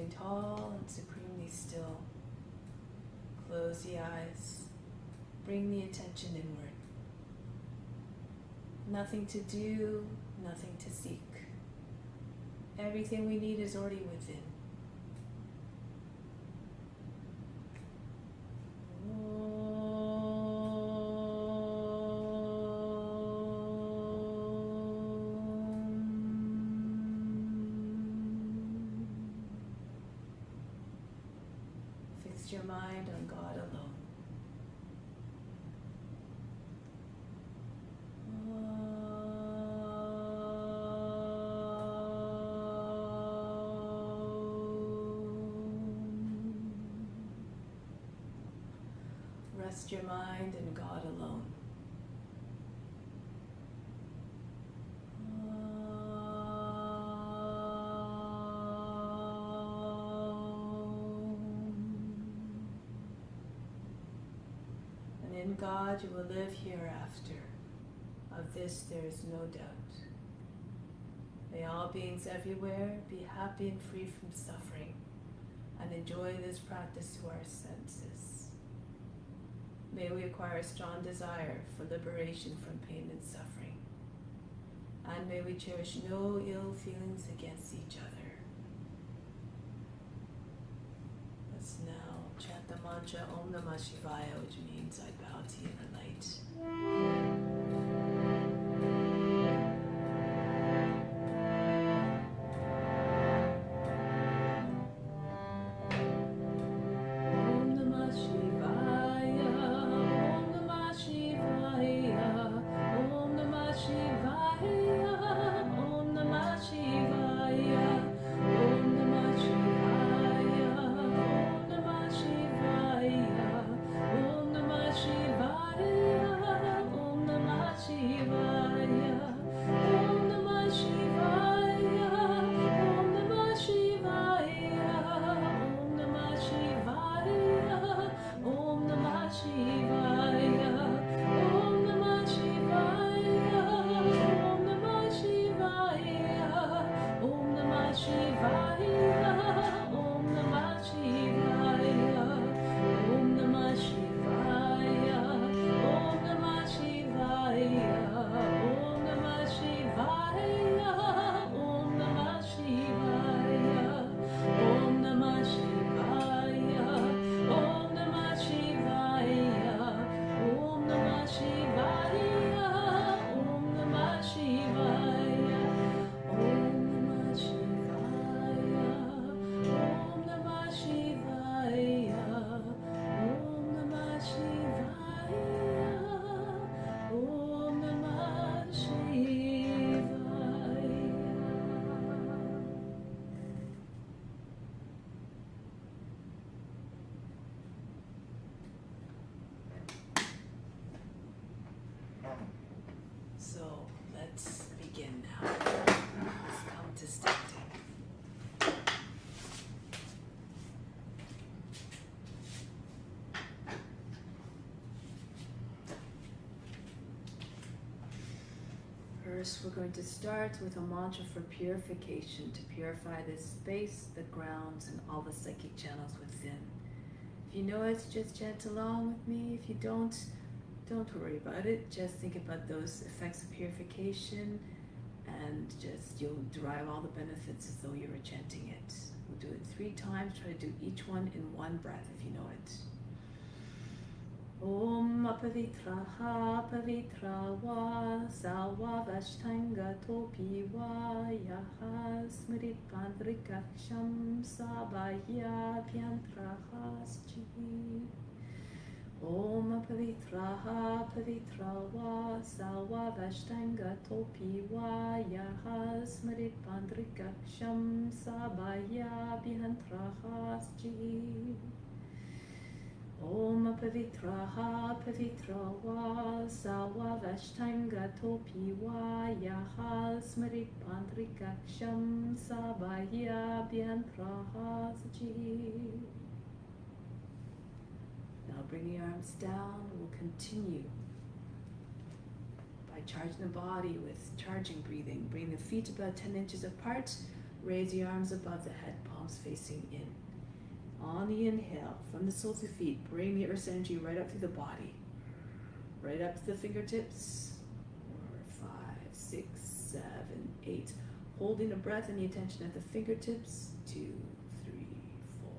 Standing tall and supremely still. Close the eyes. Bring the attention inward. Nothing to do, nothing to seek. Everything we need is already within. Fix your mind on God alone. Rest your mind in God alone. And in God you will live hereafter. Of this there is no doubt. May all beings everywhere be happy and free from suffering, and enjoy this practice to our senses. May we acquire a strong desire for liberation from pain and suffering. And may we cherish no ill feelings against each other. Let's now chant the mantra Om Namah Shivaya, which means I bow to you in the light. So let's begin now. Let's come to standing. First, we're going to start with a mantra for purification, to purify this space, the grounds, and all the psychic channels within. If you know it, just chant along with me. If you don't worry about it. Just think about those effects of purification, and just you'll derive all the benefits as though you were chanting it. We'll do it 3 times. Try to do each one in one breath if you know it. Om apavitraha pavitra va salva vashtanga topi va yaha smrit pandrikaksham sabhaya pyantrahaschi. Om pavitraha pavitra va salva vashtanga topi va yaha smrit pandrikaksham sabhaya bhihantrahaschi. Om pavitraha pavitra va salva vashtanga topi va yaha smrit pandrikaksham sabhaya bhihantrahaschi. Now bring your arms down. We'll continue by charging the body with charging breathing. Bring the feet about 10 inches apart. Raise your arms above the head palm. palms facing in. On the inhale, from the soles of the feet, bring the earth's energy right up through the body. Right up to the fingertips. 4, 5, 6, 7, 8. Holding the breath and the attention at the fingertips. 2, 3, 4,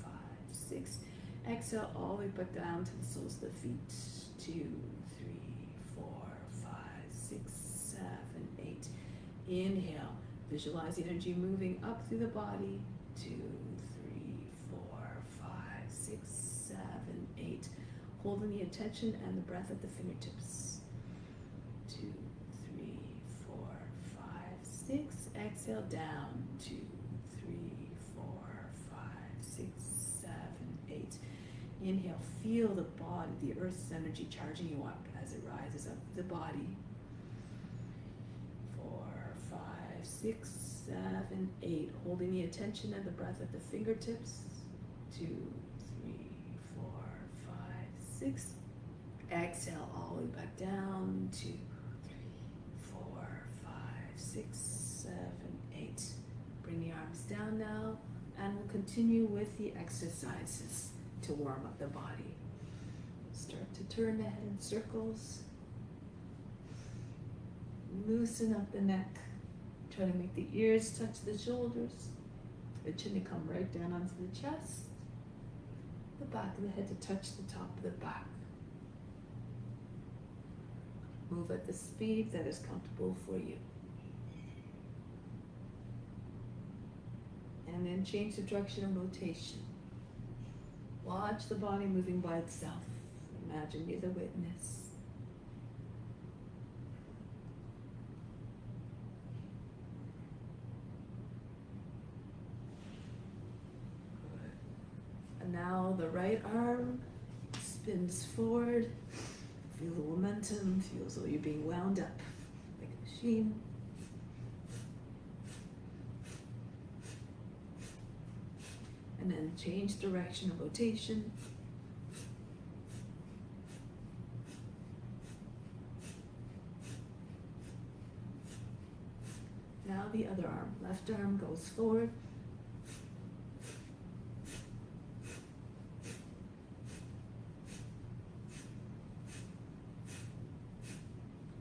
5, 6. Exhale all the way back down to the soles of the feet. 2, 3, 4, 5, 6, 7, 8. Inhale. Visualize the energy moving up through the body. 2, 3, 4, 5, 6, 7, 8. Holding the attention and the breath at the fingertips. 2, 3, 4, 5, 6. Exhale down. 2, 3, 4, 5, 6, 7, 8. Inhale, feel the body, the earth's energy charging you up as it rises up the body. 4, 5, 6, 7, 8. Holding the attention and the breath at the fingertips. 2, 3, 4, 5, 6. Exhale all the way back down. 2, 3, 4, 5, 6, 7, 8. Bring the arms down now, and we'll continue with the exercises to warm up the body. Start to turn the head in circles. Loosen up the neck. Try to make the ears touch the shoulders. The chin to come right down onto the chest. The back of the head to touch the top of the back. Move at the speed that is comfortable for you. And then change the direction of rotation. Watch the body moving by itself. Imagine you're the witness. And now the right arm spins forward. Feel the momentum. Feel as though you're being wound up like a machine. And then change direction of rotation. Now the other arm. Left arm goes forward.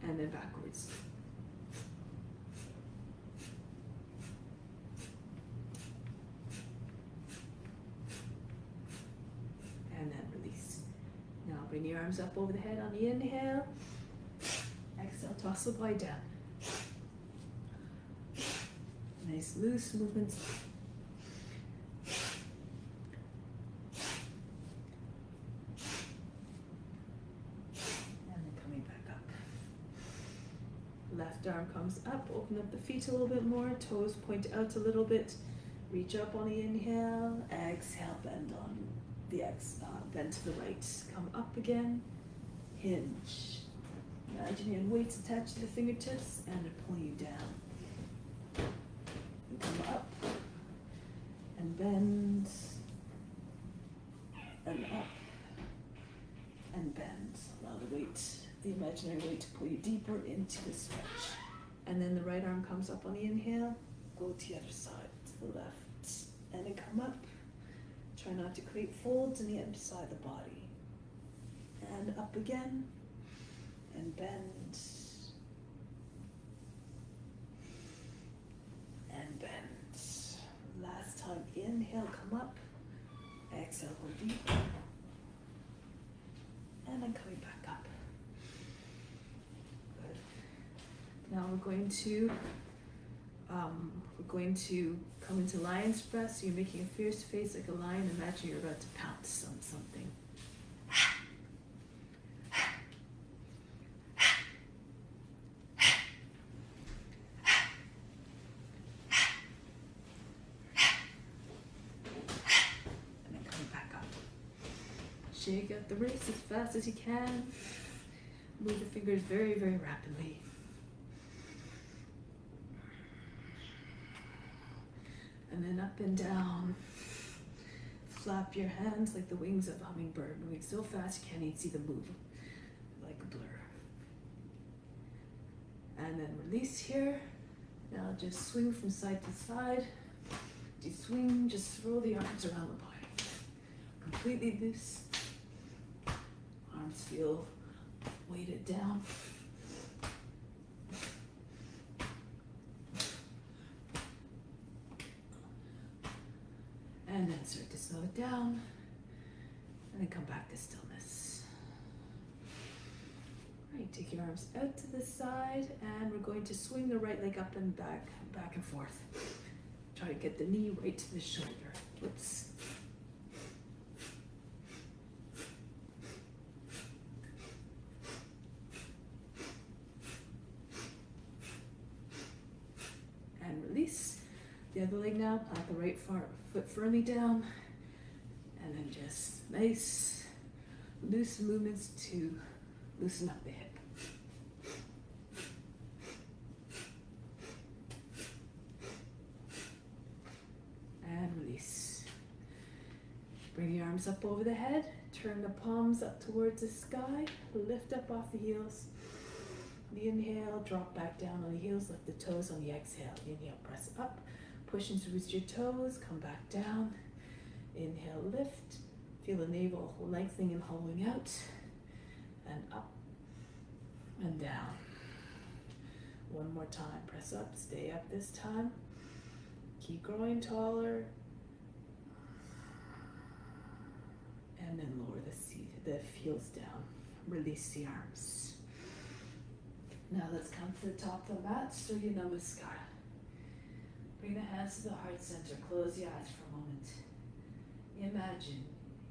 And then backwards. And then release. Now bring your arms up over the head on the inhale. Exhale, toss the body down. Nice loose movements. Left arm comes up, open up the feet a little bit more, toes point out a little bit, reach up on the inhale, exhale, bend on the bend to the right, come up again, hinge. Imagine you have weights attached to the fingertips and they're pulling you down. And come up and bend and up and bend. Allow the weight, the imaginary weight, to pull you deeper into the stretch. And then the right arm comes up on the inhale, go to the other side, to the left, and then come up. Try not to create folds in the underside of the body. And up again, and bend, and bend. Last time, inhale, come up, exhale, go deep, and then coming back up. Now we're going to come into lion's breath. So you're making a fierce face like a lion. Imagine you're about to pounce on something. And then coming back up. Shake out the wrists as fast as you can. Move the fingers very, very rapidly. And then up and down. Flap your hands like the wings of a hummingbird, moving so fast you can't even see them move, like a blur. And then release here. Now just swing from side to side. Empty swing, just throw the arms around the body. Completely loose. Arms feel weighted down. And then start to slow it down. And then come back to stillness. Right, take your arms out to the side, and we're going to swing the right leg up and back and forth. Try to get the knee right to the shoulder. Whoops. And release. The other leg now, plant the right foot firmly down, and then just nice, loose movements to loosen up the hip. And release. Bring your arms up over the head, turn the palms up towards the sky, lift up off the heels. The inhale, drop back down on the heels, lift the toes on the exhale. Inhale, press up, push into your toes, come back down. Inhale, lift, feel the navel lengthening and hollowing out, and up and down. One more time, press up, stay up this time. Keep growing taller. And then lower the heels down. Release the arms. Now let's come to the top of the mat, Surya Namaskara. Bring the hands to the heart center, close the eyes for a moment. Imagine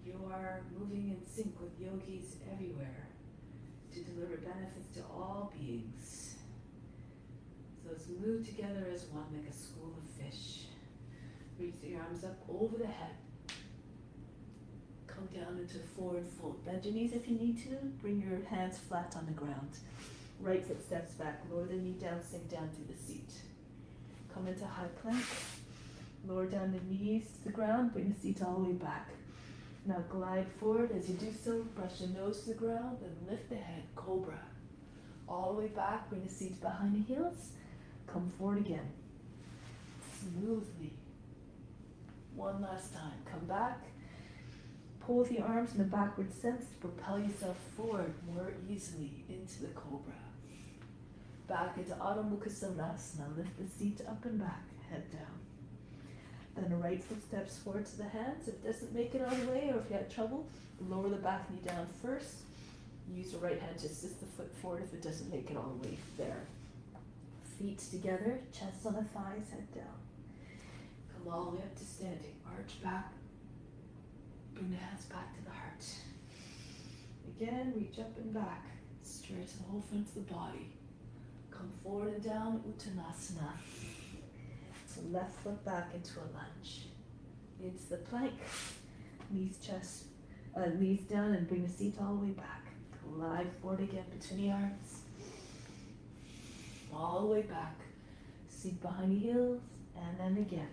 you are moving in sync with yogis everywhere to deliver benefits to all beings. So let's move together as one like a school of fish. Reach the arms up over the head. Come down into forward fold. Bend your knees if you need to. Bring your hands flat on the ground. Right foot steps back. Lower the knee down, sink down through the seat. Come into high plank. Lower down the knees to the ground. Bring the seat all the way back. Now glide forward. As you do so, brush your nose to the ground and lift the head, cobra. All the way back. Bring the seat behind the heels. Come forward again. Smoothly. One last time. Come back. Pull the arms in a backward sense to propel yourself forward more easily into the cobra. Back into Adho Mukha Svanasana. Lift the seat up and back, head down. Then the right foot steps forward to the hands. If it doesn't make it all the way, or if you have trouble, lower the back knee down first. Use your right hand to assist the foot forward if it doesn't make it all the way there. Feet together, chest on the thighs, head down. Come all the way up to standing. Arch back. Bring the hands back to the heart. Again, reach up and back. Stretch the whole front of the body. Come forward and down, Uttanasana. So left foot back into a lunge. Into the plank. Knees down and bring the seat all the way back. Glide forward again between the arms. All the way back. Seat behind the heels. And then again.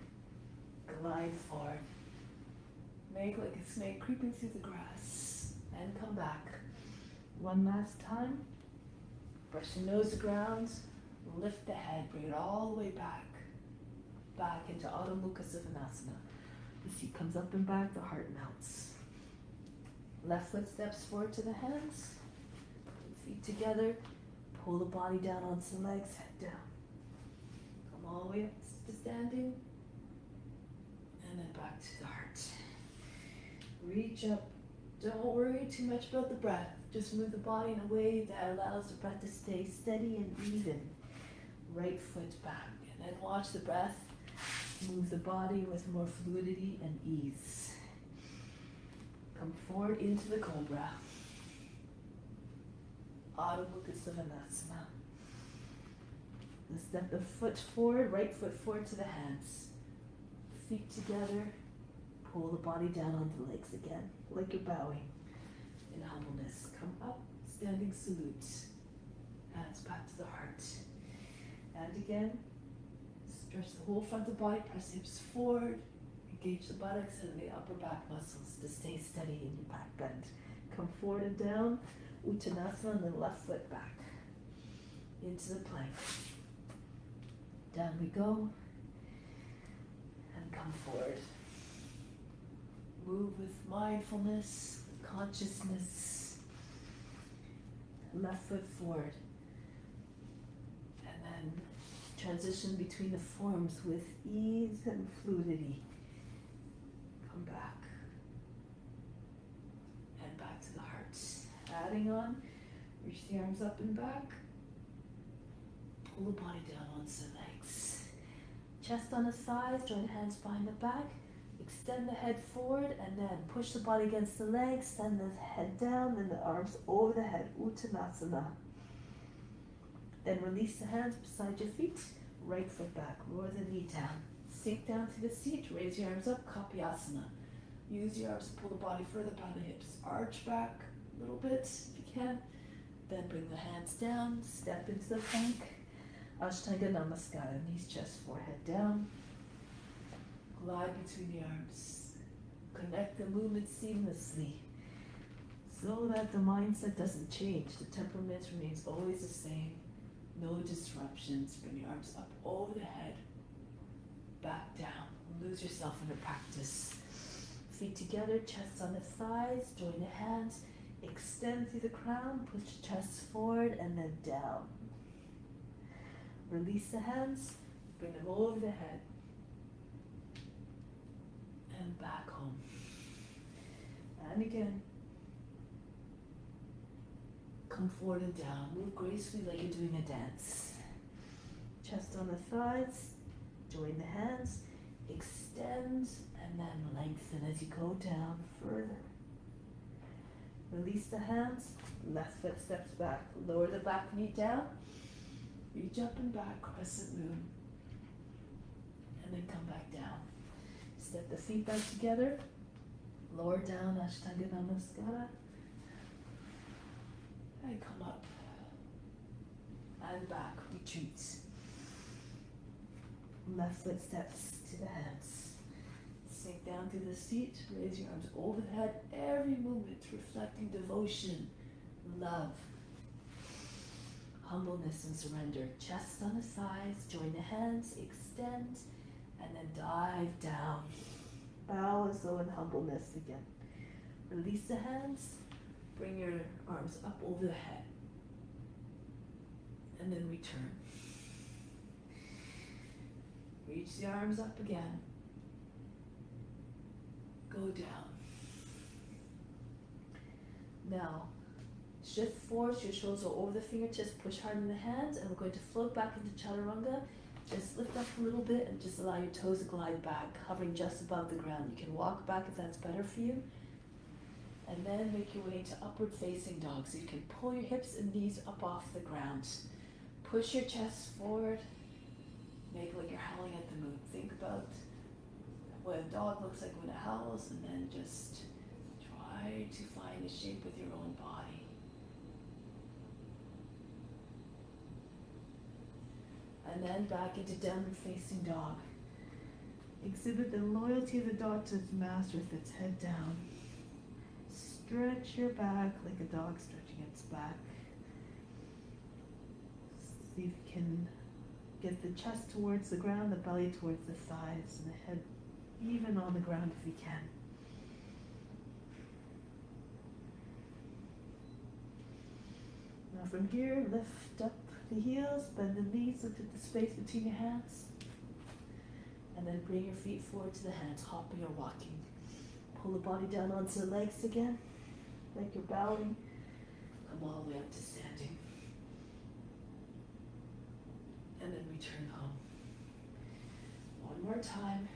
Glide forward. Make like a snake creeping through the grass. And come back. One last time. Brush your nose to the ground. Lift the head. Bring it all the way back. Back into Adho Mukha Svanasana. The seat comes up and back. The heart melts. Left foot steps forward to the hands. Feet together. Pull the body down onto the legs. Head down. Come all the way up to standing. And then back to the heart. Reach up. Don't worry too much about the breath. Just move the body in a way that allows the breath to stay steady and even. Right foot back. And then watch the breath move the body with more fluidity and ease. Come forward into the cobra. Adho Mukha Svanasana. Step the foot forward, right foot forward to the hands. Feet together. Pull the body down onto the legs again, like you're bowing. In humbleness, come up, standing salute. Hands back to the heart. And again, stretch the whole front of the body, press hips forward, engage the buttocks and the upper back muscles to stay steady in your back bend. Come forward and down, Uttanasana, and then left foot back. Into the plank. Down we go. And And come forward. Move with mindfulness, with consciousness. Left foot forward. And then transition between the forms with ease and fluidity. Come back. And back to the heart. Adding on, reach the arms up and back. Pull the body down onto the legs. Chest on the sides, join hands behind the back. Extend the head forward and then push the body against the legs, send the head down, then the arms over the head, Uttanasana. Then release the hands beside your feet, right foot back, lower the knee down. Sink down to the seat, raise your arms up, Kapyasana. Use your arms to pull the body further by the hips. Arch back a little bit if you can. Then bring the hands down, step into the plank. Ashtanga Namaskara, knees, chest, forehead down. Glide between the arms. Connect the movement seamlessly so that the mindset doesn't change. The temperament remains always the same. No disruptions. Bring your arms up over the head. Back down. Lose yourself in the practice. Feet together, chest on the thighs. Join the hands. Extend through the crown. Push the chest forward and then down. Release the hands. Bring them over the head. And back home. And again. Come forward and down. Move gracefully like you're doing a dance. Chest on the thighs. Join the hands. Extend and then lengthen as you go down further. Release the hands. Left foot steps back. Lower the back knee down. Reach up and back, crescent moon. And then come back down. Step the feet back together. Lower down, Ashtanga Namaskara. And come up. And back, retreat. Left foot steps to the hands. Sink down to the seat. Raise your arms over the head. Every movement reflecting devotion, love, humbleness and surrender. Chest on the sides, join the hands, extend, and then dive down. Bow as though in humbleness again. Release the hands, bring your arms up over the head, and then return. Reach the arms up again. Go down. Now, shift forward, your shoulders are over the fingertips, push hard in the hands, and we're going to float back into Chaturanga. Just lift up a little bit and just allow your toes to glide back, hovering just above the ground. You can walk back if that's better for you. And then make your way into upward facing dog. So you can pull your hips and knees up off the ground. Push your chest forward. Make like you're howling at the moon. Think about what a dog looks like when it howls, and then just try to find a shape with your own body. And then back into downward facing dog. Exhibit the loyalty of the dog to its master with its head down. Stretch your back like a dog stretching its back. See if you can get the chest towards the ground, the belly towards the thighs, and the head even on the ground if you can. Now from here, lift up the heels, bend the knees, look at the space between your hands, and then bring your feet forward to the hands, hopping or walking. Pull the body down onto the legs again, like you're bowing. Come all the way up to standing. And then return home. One more time.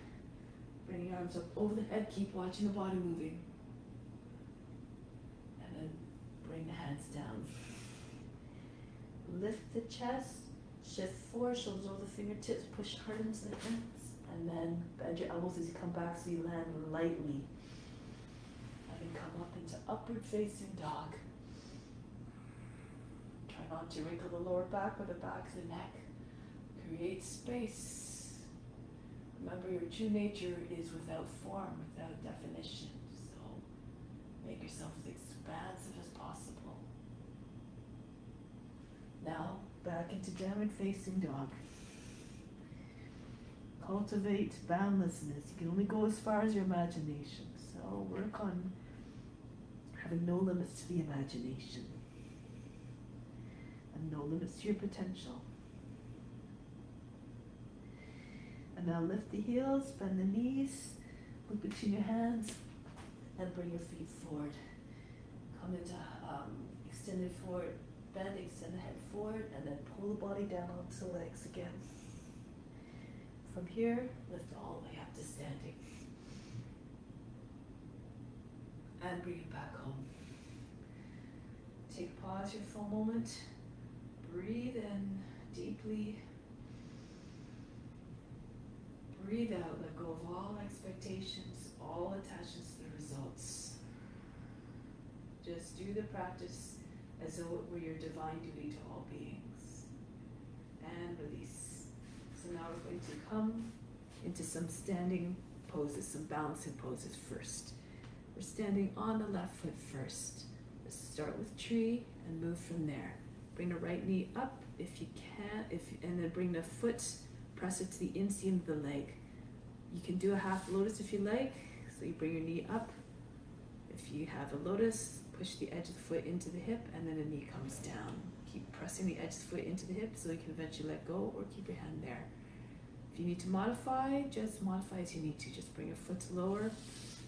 Bring your arms up over the head, keep watching the body moving. And then bring the hands down. Lift the chest, shift forward, shoulders over the fingertips, push hard into the hands, and then bend your elbows as you come back so you land lightly. And then come up into upward facing dog. Try not to wrinkle the lower back or the back of the neck. Create space. Remember, your true nature is without form, without definition. So make yourself as expansive as possible. Now, back into downward facing dog. Cultivate boundlessness. You can only go as far as your imagination. So work on having no limits to the imagination and no limits to your potential. And now lift the heels, bend the knees, look between your hands, and bring your feet forward. Come into extended forward bend, extend the head forward, and then pull the body down onto the legs again. From here, lift all the way up to standing. And bring it back home. Take pause here for a moment. Breathe in deeply. Breathe out, let go of all expectations, all attachments to the results. Just do the practice as though it were your divine duty to all beings. And release. So now we're going to come into some standing poses, some balancing poses first. We're standing on the left foot first. Let's start with tree and move from there. Bring the right knee up if you can, and then bring the foot, press it to the inseam of the leg. You can do a half lotus if you like, so you bring your knee up. If you have a lotus, push the edge of the foot into the hip, and then the knee comes down. Keep pressing the edge of the foot into the hip so you can eventually let go, or keep your hand there. If you need to modify, just modify as you need to. Just bring your foot lower,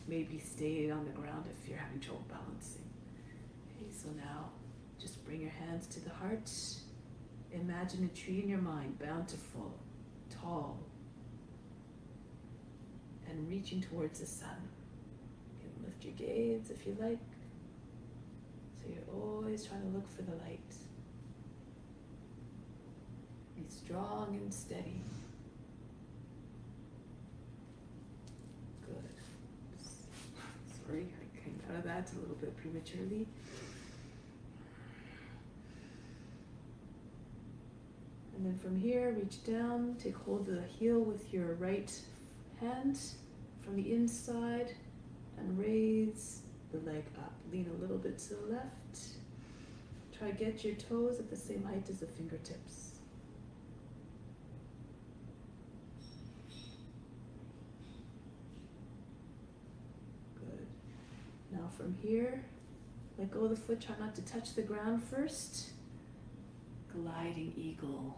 maybe stay on the ground if you're having trouble balancing. Okay, so now just bring your hands to the heart. Imagine a tree in your mind, bountiful, tall, and reaching towards the sun. You can lift your gaze if you like. So you're always trying to look for the light. Be strong and steady. Good. Sorry, I came out of that a little bit prematurely. And then from here, reach down, take hold of the heel with your right hand from the inside and raise the leg up. Lean a little bit to the left. Try to get your toes at the same height as the fingertips. Good. Now from here, let go of the foot. Try not to touch the ground first. Gliding eagle.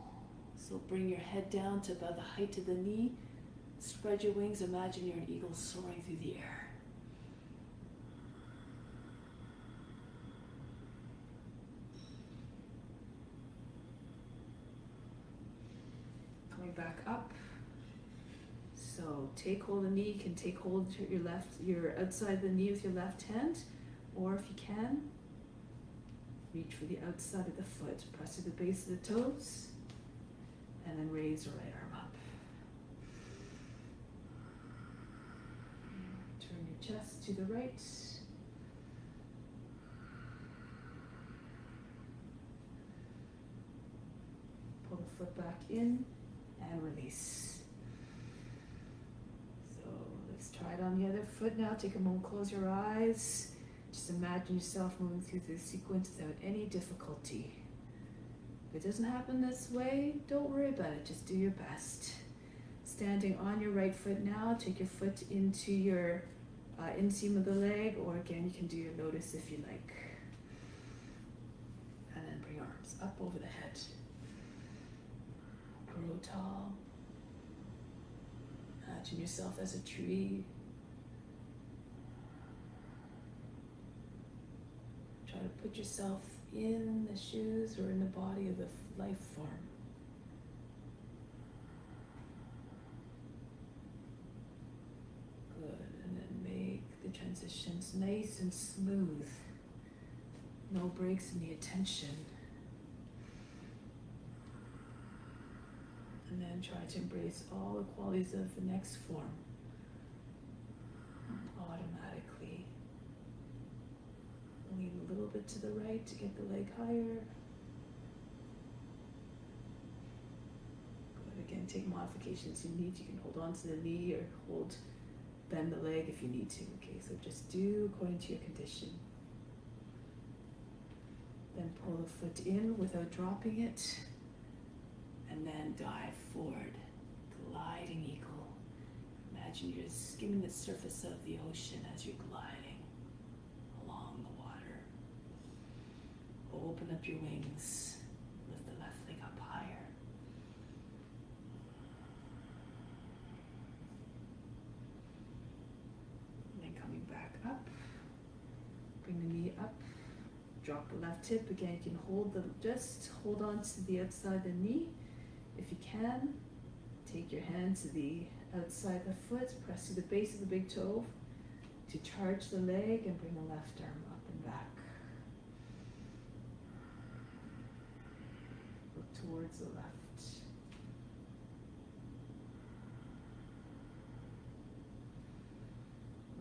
So bring your head down to about the height of the knee. Spread your wings. Imagine you're an eagle soaring through the air. Coming back up. So take hold of the knee. You can take hold of your outside of the knee with your left hand, or if you can, reach for the outside of the foot. Press to the base of the toes, and then raise the right arm up. Turn your chest to the right. Pull the foot back in and release. So let's try it on the other foot now. Take a moment, close your eyes. Just imagine yourself moving through the sequence without any difficulty. If it doesn't happen this way, don't worry about it. Just do your best. Standing on your right foot now, take your foot into your inseam of the leg, or again, you can do your lotus if you like. And then bring your arms up over the head. Grow tall. Imagine yourself as a tree. Try to put yourself in the shoes or in the body of the life form. Good, and then make the transitions nice and smooth. No breaks in the attention. And then try to embrace all the qualities of the next form automatically. Lean a little bit to the right to get the leg higher. Good. Again, take modifications you need. You can hold on to the knee or bend the leg if you need to. Okay, so just do according to your condition. Then pull the foot in without dropping it. And then dive forward, gliding eagle. Imagine you're skimming the surface of the ocean as you're gliding along the water. Open up your wings. Lift the left leg up higher. And then coming back up. Bring the knee up. Drop the left hip. Again, you can just hold on to the outside of the knee. If you can, take your hand to the outside of the foot, press to the base of the big toe to charge the leg and bring the left arm up and back. Look towards the left.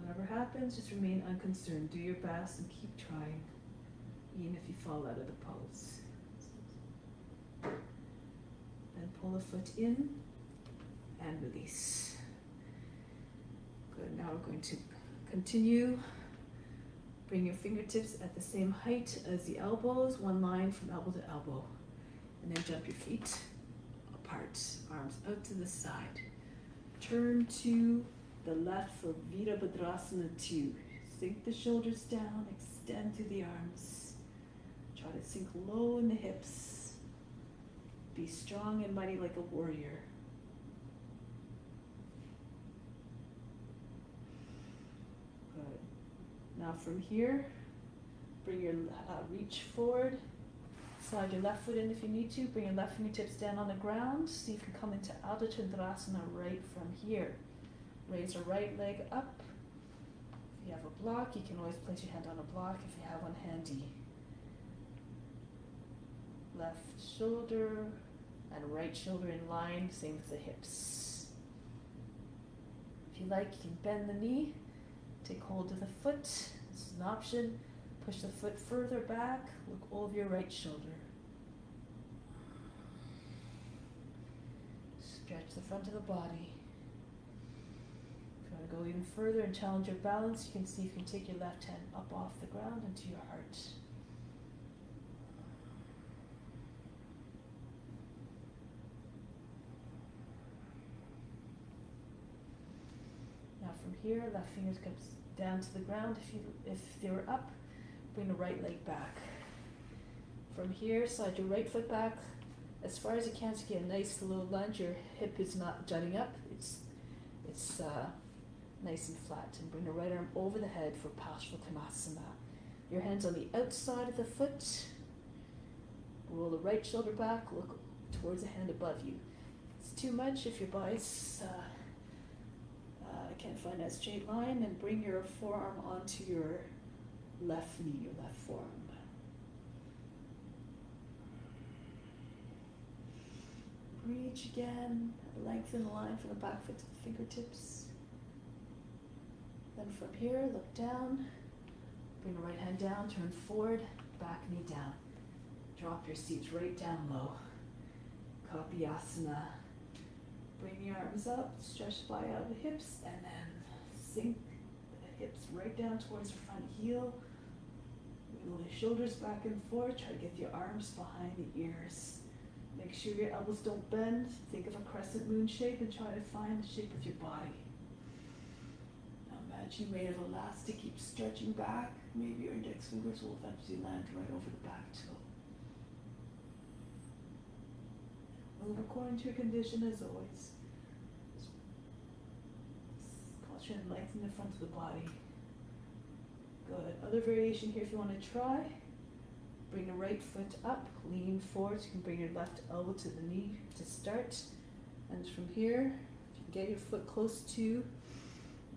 Whatever happens, just remain unconcerned. Do your best and keep trying, even if you fall out of the pose. Then pull the foot in and release. Good, now we're going to continue. Bring your fingertips at the same height as the elbows, one line from elbow to elbow. And then jump your feet apart, arms out to the side. Turn to the left for Virabhadrasana 2. Sink the shoulders down, extend through the arms. Try to sink low in the hips. Be strong and mighty like a warrior. Good. Now from here, bring your reach forward. Slide your left foot in if you need to. Bring your left fingertips down on the ground. See if you can come into Ardha Chandrasana right from here. Raise your right leg up. If you have a block, you can always place your hand on a block if you have one handy. Left shoulder and right shoulder in line, same with the hips. If you like, you can bend the knee, take hold of the foot. This is an option. Push the foot further back, look over your right shoulder. Stretch the front of the body. If you want to go even further and challenge your balance, you can see if you can take your left hand up off the ground into your heart. Now from here, left fingers comes down to the ground. If they were up, bring the right leg back. From here, slide your right foot back as far as you can to get a nice low lunge. Your hip is not jutting up. It's nice and flat. And bring the right arm over the head for Parsvakonasana. Your hands on the outside of the foot. Roll the right shoulder back. Look towards the hand above you. It's too much if your body's can't find that straight line, and bring your forearm onto your left knee, your left forearm. Reach again, lengthen the line from the back foot to the fingertips. Then from here, look down, bring the right hand down, turn forward, back knee down. Drop your seat right down low. Kapiyasana. Bring the arms up, stretch the body out of the hips, and then sink the hips right down towards your front heel. Wiggle the shoulders back and forth. Try to get your arms behind the ears. Make sure your elbows don't bend. Think of a crescent moon shape and try to find the shape of your body. Now imagine you're made of elastic. Keep stretching back. Maybe your index fingers will eventually land right over the back toe. Move according to your condition as always. Caution and lengthen the front of the body. Good. Other variation here if you want to try. Bring the right foot up, lean forward. You can bring your left elbow to the knee to start. And from here, if you can get your foot close to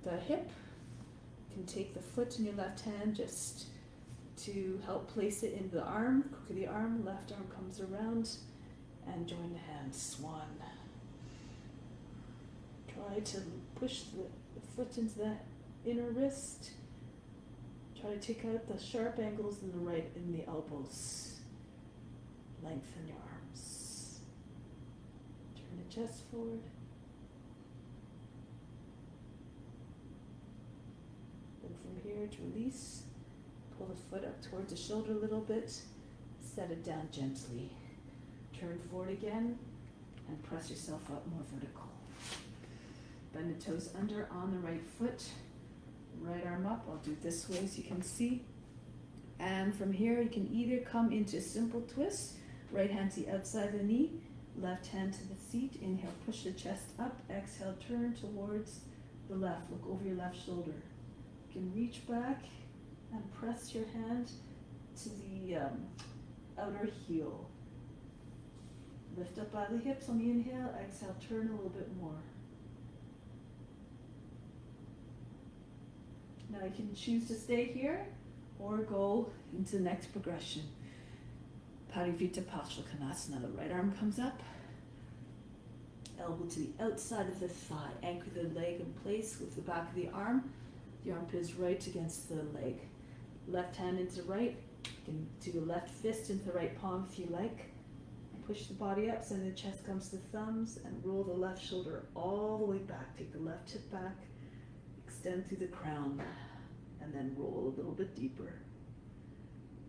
the hip, you can take the foot in your left hand just to help place it into the arm. Crook of the arm, left arm comes around. And join the hands, swan. Try to push the foot into the inner wrist. Try to take out the sharp angles in the elbows. Lengthen your arms. Turn the chest forward. Then from here to release, pull the foot up towards the shoulder a little bit. Set it down gently. Turn forward again and press yourself up more vertical. Bend the toes under on the right foot. Right arm up. I'll do it this way so you can see. And from here you can either come into a simple twist. Right hand to the outside of the knee. Left hand to the seat. Inhale, push the chest up. Exhale, turn towards the left. Look over your left shoulder. You can reach back and press your hand to the outer heel. Lift up by the hips on the inhale. Exhale, turn a little bit more. Now you can choose to stay here or go into the next progression. Parivita Parsvakonasana. The right arm comes up. Elbow to the outside of the thigh. Anchor the leg in place with the back of the arm. The armpit is right against the leg. Left hand into right. You can do the left fist into the right palm if you like. Push the body up, so the chest comes to the thumbs, and roll the left shoulder all the way back. Take the left hip back, extend through the crown, and then roll a little bit deeper.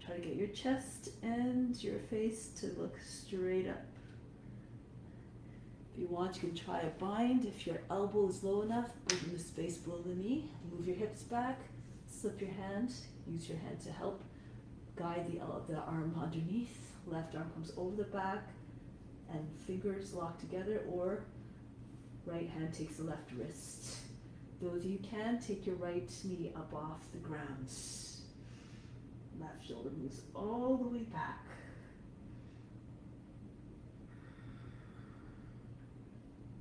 Try to get your chest and your face to look straight up. If you want, you can try a bind. If your elbow is low enough, put in the space below the knee. Move your hips back, slip your hand, use your hand to help guide the arm underneath. Left arm comes over the back and fingers locked together, or right hand takes the left wrist. Those of you can, take your right knee up off the ground. Left shoulder moves all the way back.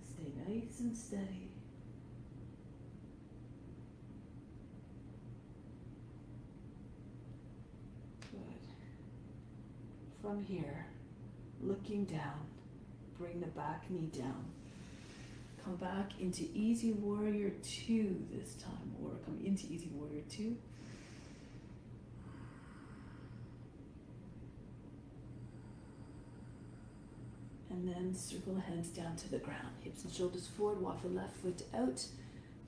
Stay nice and steady. From here, looking down, bring the back knee down. Come back into Easy Warrior 2 this time, or come into Easy Warrior 2. And then circle the hands down to the ground. Hips and shoulders forward, walk the left foot out,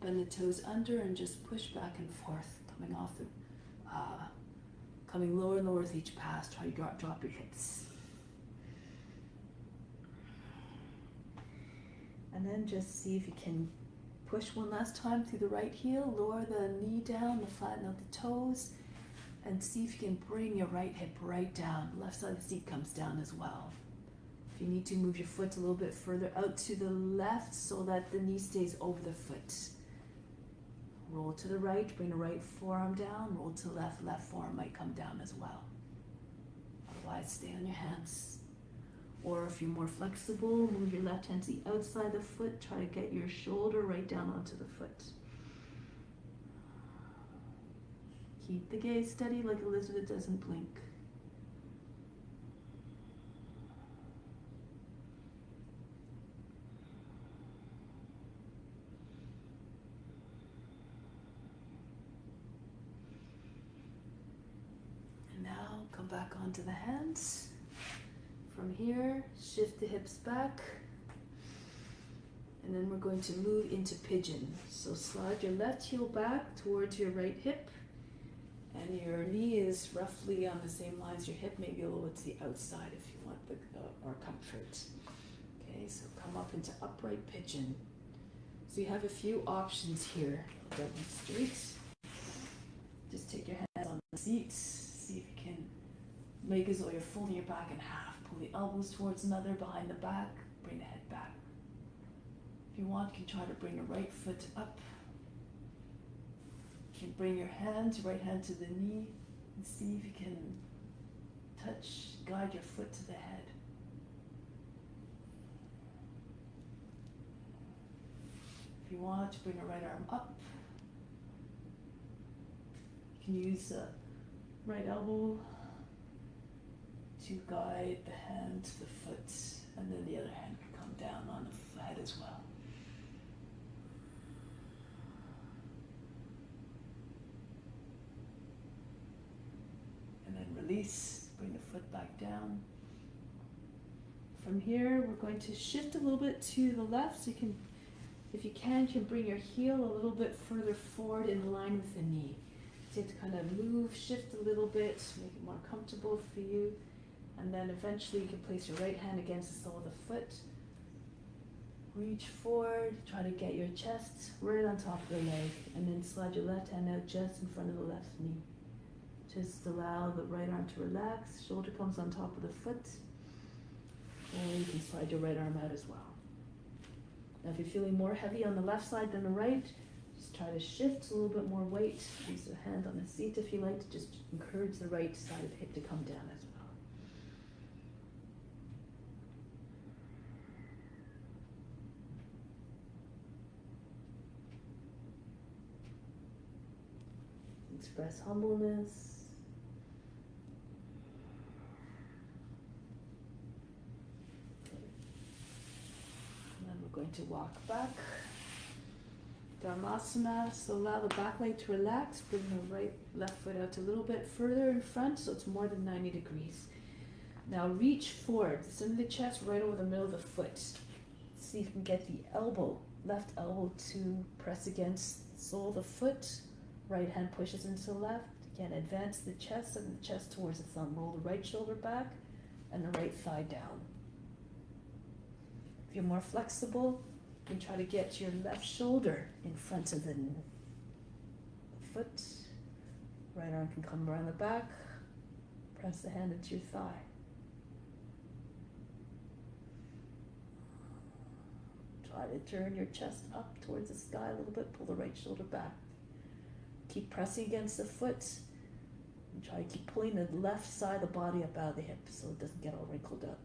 bend the toes under, and just push back and forth, coming off the coming lower and lower with each pass. Try to drop your hips. And then just see if you can push one last time through the right heel, lower the knee down, flatten out the toes, and see if you can bring your right hip right down. Left side of the seat comes down as well. If you need to, move your foot a little bit further out to the left so that the knee stays over the foot. Roll to the right, bring the right forearm down, roll to the left forearm might come down as well. Otherwise, stay on your hands. Or if you're more flexible, move your left hand to the outside of the foot, try to get your shoulder right down onto the foot. Keep the gaze steady like Elizabeth doesn't blink. Come back onto the hands. From here, shift the hips back. And then we're going to move into pigeon. So slide your left heel back towards your right hip. And your knee is roughly on the same line as your hip, maybe a little bit to the outside if you want the more comfort. Okay, so come up into upright pigeon. So you have a few options here. I'll demonstrate. Just take your hands on the seat. See if you can make as though you're folding your back in half. Pull the elbows towards another, behind the back, bring the head back. If you want, you can try to bring the right foot up. You can bring your right hand to the knee, and see if you can guide your foot to the head. If you want to bring the right arm up, you can use the right elbow to guide the hand to the foot, and then the other hand can come down on the head as well. And then release, bring the foot back down. From here, we're going to shift a little bit to the left, so you can, if you can bring your heel a little bit further forward in line with the knee. So you have to kind of move, shift a little bit, make it more comfortable for you. And then eventually you can place your right hand against the sole of the foot. Reach forward, try to get your chest right on top of the leg, and then slide your left hand out just in front of the left knee. Just allow the right arm to relax, shoulder comes on top of the foot, or you can slide your right arm out as well. Now if you're feeling more heavy on the left side than the right, just try to shift a little bit more weight. Use a hand on the seat if you like to just encourage the right side of the hip to come down as well. Express humbleness. And then we're going to walk back. Dharmasana, so allow the back leg to relax. Bring the left foot out a little bit further in front so it's more than 90 degrees. Now reach forward, center the chest right over the middle of the foot. See if you can get the elbow, left elbow to press against the sole of the foot. Right hand pushes into the left. Again, advance the chest and the chest towards the thumb. Roll the right shoulder back and the right thigh down. If you're more flexible, you can try to get your left shoulder in front of the foot. Right arm can come around the back. Press the hand into your thigh. Try to turn your chest up towards the sky a little bit. Pull the right shoulder back. Keep pressing against the foot and try to keep pulling the left side of the body up out of the hip so it doesn't get all wrinkled up.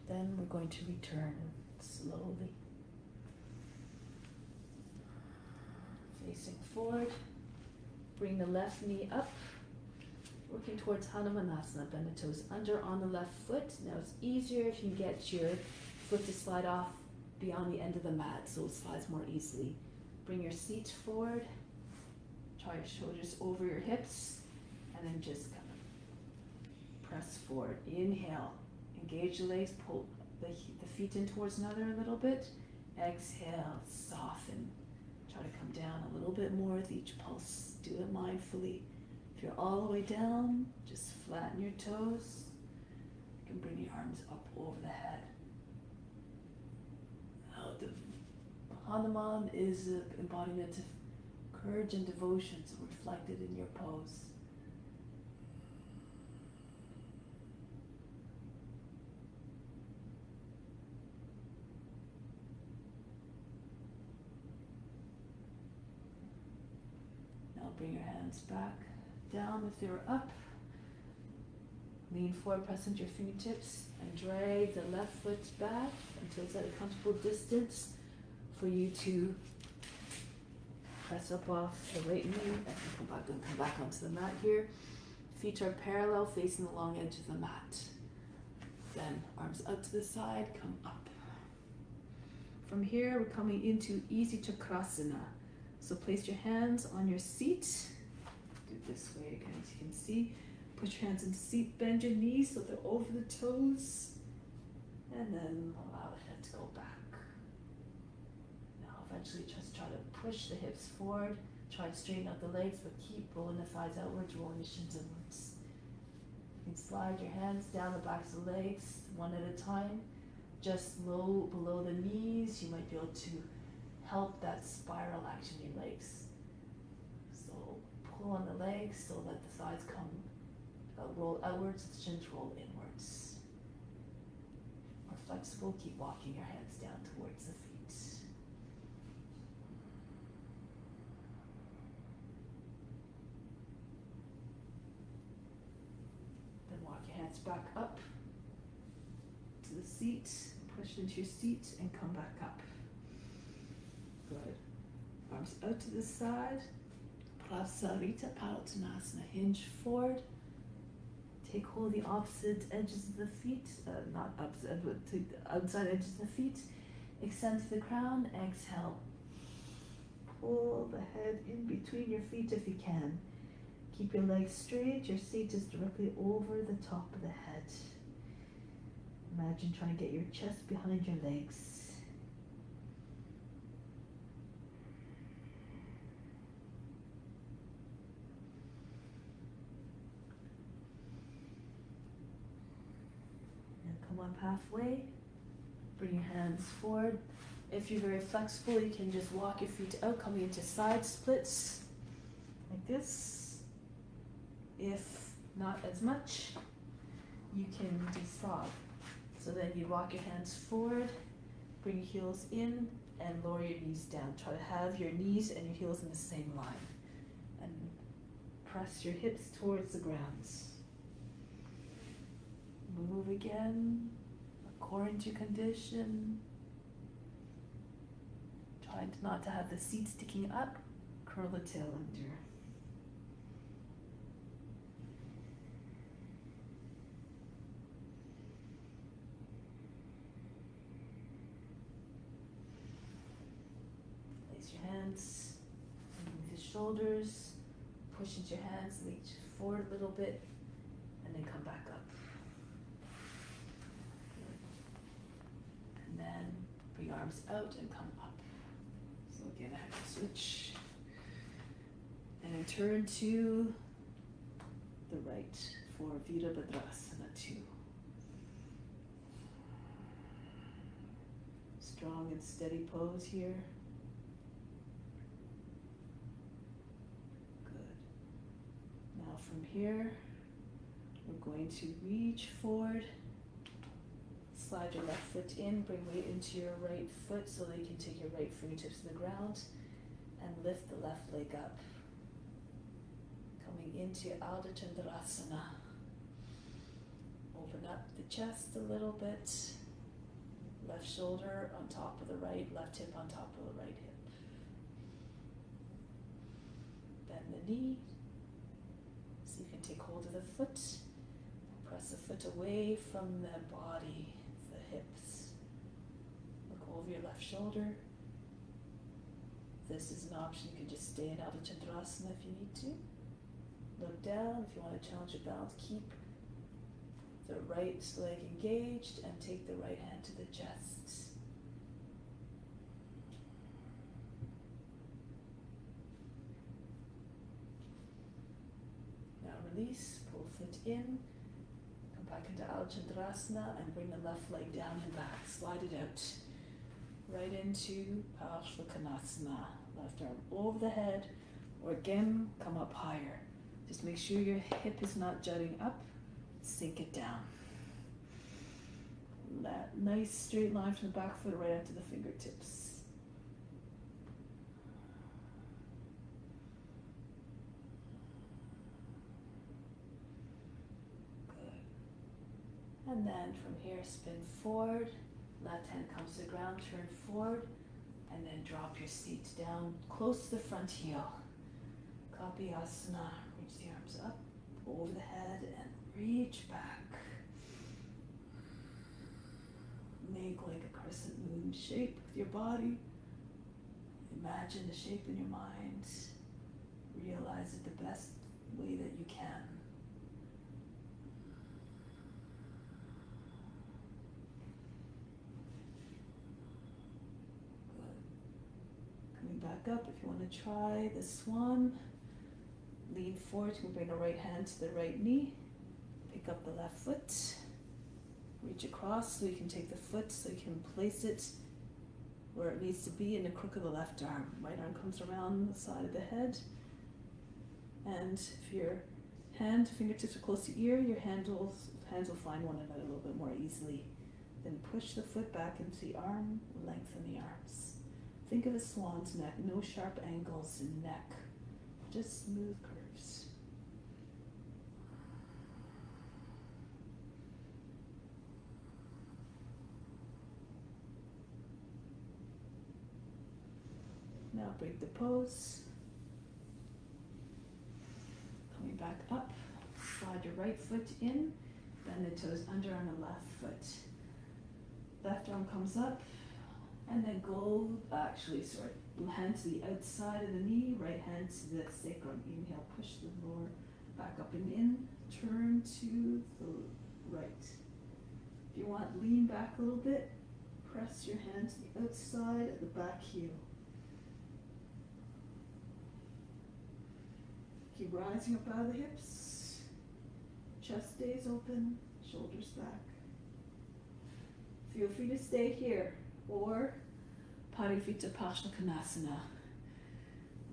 Then we're going to return slowly. Facing forward. Bring the left knee up. Working towards Hanumanasana. Bend the toes under on the left foot. Now it's easier if you get your foot to slide off beyond the end of the mat so it slides more easily. Bring your seat forward. Try your shoulders over your hips. And then just come. Press forward. Inhale. Engage the legs, pull the feet in towards another a little bit. Exhale, soften. Try to come down a little bit more with each pulse. Do it mindfully. If you're all the way down, just flatten your toes. You can bring your arms up over the head. Now, the Hanuman is an embodiment of courage and devotion, so reflected in your pose. Bring your hands back down if they were up. Lean forward, press into your fingertips, and drag the left foot back until it's at a comfortable distance for you to press up off the right knee and come back onto the mat here. Feet are parallel, facing the long edge of the mat. Then arms out to the side, come up. From here, we're coming into Easy Chakrasana. So place your hands on your seat. Do it this way again as you can see. Put your hands in the seat, bend your knees so they're over the toes. And then allow the head to go back. Now eventually just try to push the hips forward. Try to straighten out the legs, but keep rolling the thighs outwards, rolling your shins inwards. You can slide your hands down the backs of the legs, one at a time. Just low below the knees, you might be able to help that spiral action in your legs. So pull on the legs so that the thighs come, roll outwards, the shins roll inwards. More flexible, keep walking your hands down towards the feet. Then walk your hands back up to the seat, push into your seat and come back up. Good. Arms out to the side. Prasarita Padottanasana. Hinge forward. Take hold of the opposite edges of the feet. Not opposite, but take the outside edges of the feet. Extend to the crown. Exhale. Pull the head in between your feet if you can. Keep your legs straight. Your seat is directly over the top of the head. Imagine trying to get your chest behind your legs. come up halfway. Bring your hands forward. If you're very flexible, you can just walk your feet out, coming into side splits, like this. If not as much, you can do frog. So then you walk your hands forward, bring your heels in, and lower your knees down. Try to have your knees and your heels in the same line. And press your hips towards the ground. Move again, according to condition. Trying not to have the seat sticking up, curl the tail under. Place your hands, move the shoulders, push into your hands, reach forward a little bit, and then come back up. And then bring your arms out and come up. So again, I have to switch. And then turn to the right for Virabhadrasana 2. Strong and steady pose here. Good. Now from here, we're going to reach forward. Slide your left foot in, bring weight into your right foot so that you can take your right fingertips to the ground and lift the left leg up. Coming into Ardha Chandrasana. Open up the chest a little bit. Left shoulder on top of the right, left hip on top of the right hip. Bend the knee. So you can take hold of the foot. Press the foot away from the body. Hips. Look over your left shoulder. If this is an option, you can just stay in Ardha Chandrasana if you need to. Look down. If you want to challenge your balance, keep the right leg engaged and take the right hand to the chest. Now release, pull foot in. Back into Ardha Chandrasana and bring the left leg down and back. Slide it out. Right into Parshvakonasana. Left arm over the head, or again, come up higher. Just make sure your hip is not jutting up. Sink it down. That nice straight line from the back foot right up to the fingertips. And then from here, spin forward, left hand comes to the ground, turn forward, and then drop your seat down close to the front heel. Kapiyasana, reach the arms up, over the head, and reach back. Make like a crescent moon shape with your body. Imagine the shape in your mind. Realize it the best way that you can. Back up if you want to try the swan. Lean forward, you can bring the right hand to the right knee. Pick up the left foot. Reach across so you can take the foot so you can place it where it needs to be in the crook of the left arm. Right arm comes around the side of the head. And if your fingertips are close to ear, your hands will find one another a little bit more easily. Then push the foot back into the arm, lengthen the arms. Think of a swan's neck, no sharp angles in neck, just smooth curves. Now break the pose. Coming back up, slide your right foot in, bend the toes under on the left foot. Left arm comes up, and then hand to the outside of the knee, right hand to the sacrum. Inhale, push the lower back up and in, turn to the right. If you want, lean back a little bit, press your hand to the outside of the back heel. Keep rising up out of the hips, chest stays open, shoulders back. Feel free to stay here, or Parivrtta Parsvakonasana.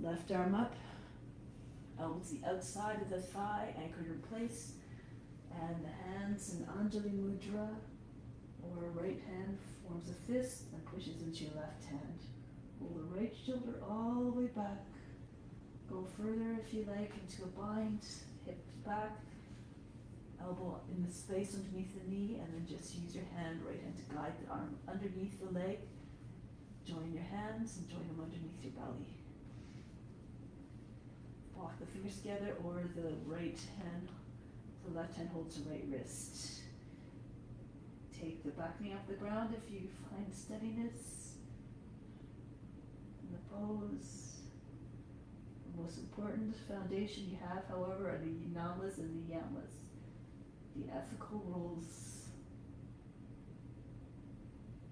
Left arm up, elbows the outside of the thigh, anchored in place, and the hands in Anjali Mudra, or right hand forms a fist and pushes into your left hand. Pull the right shoulder all the way back. Go further if you like into a bind, hips back, elbow in the space underneath the knee, and then just use your right hand to guide the arm underneath the leg. Join your hands and join them underneath your belly. Walk the fingers together, or the left hand holds the right wrist. Take the back knee off the ground if you find steadiness in the pose. The most important foundation you have, however, are the namas and the yamas, the ethical rules.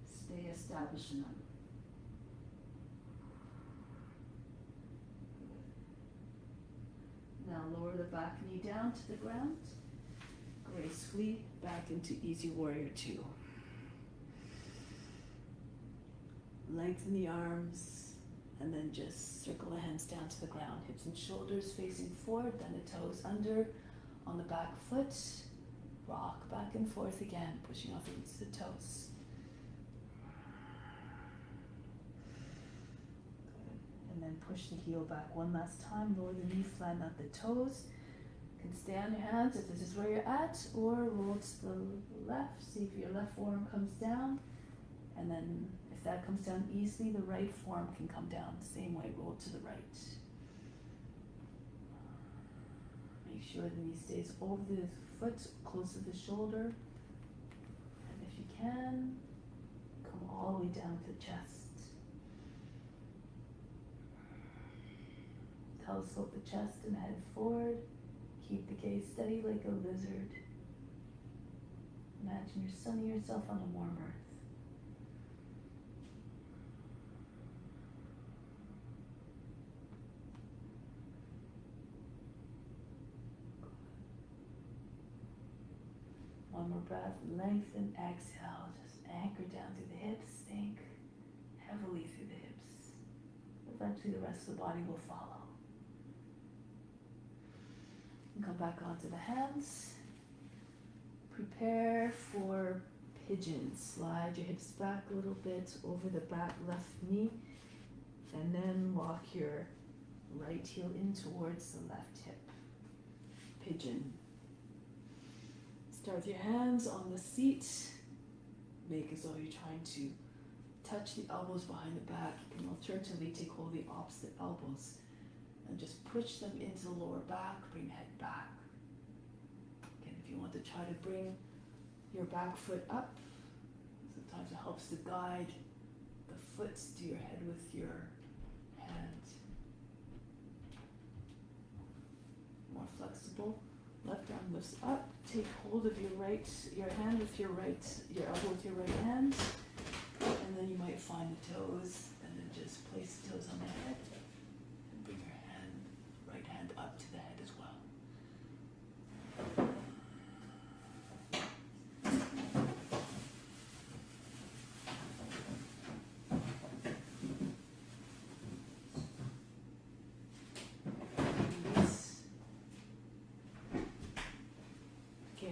Stay established in them. Now lower the back knee down to the ground. Gracefully back into Easy Warrior 2. Lengthen the arms, and then just circle the hands down to the ground. Hips and shoulders facing forward, then the toes under on the back foot. Rock back and forth again, pushing off the roots of the toes. Good. And then push the heel back one last time. Lower the knee, flatten out the toes. You can stay on your hands if this is where you're at, or roll to the left. See if your left forearm comes down, and then if that comes down easily, the right forearm can come down the same way. Roll to the right. Make sure the knee stays over the foot, close to the shoulder, and if you can, come all the way down to the chest. Telescope the chest and head forward. Keep the gaze steady like a lizard. Imagine you're sunning yourself on a warm earth. One more breath, lengthen, exhale, just anchor down through the hips, sink heavily through the hips. Eventually the rest of the body will follow. And come back onto the hands. Prepare for pigeon. Slide your hips back a little bit over the back left knee, and then walk your right heel in towards the left hip. Pigeon. Start with your hands on the seat. Make as though you're trying to touch the elbows behind the back. You can alternatively take hold of the opposite elbows and just push them into the lower back, bring head back. Again, if you want to try to bring your back foot up, sometimes it helps to guide the foot to your head with your hand. More flexible. Left arm lifts up. Take hold of your hand with your elbow with your right hand, and then you might find the toes, and then just place the toes on the head, and bring your right hand up to the head as well.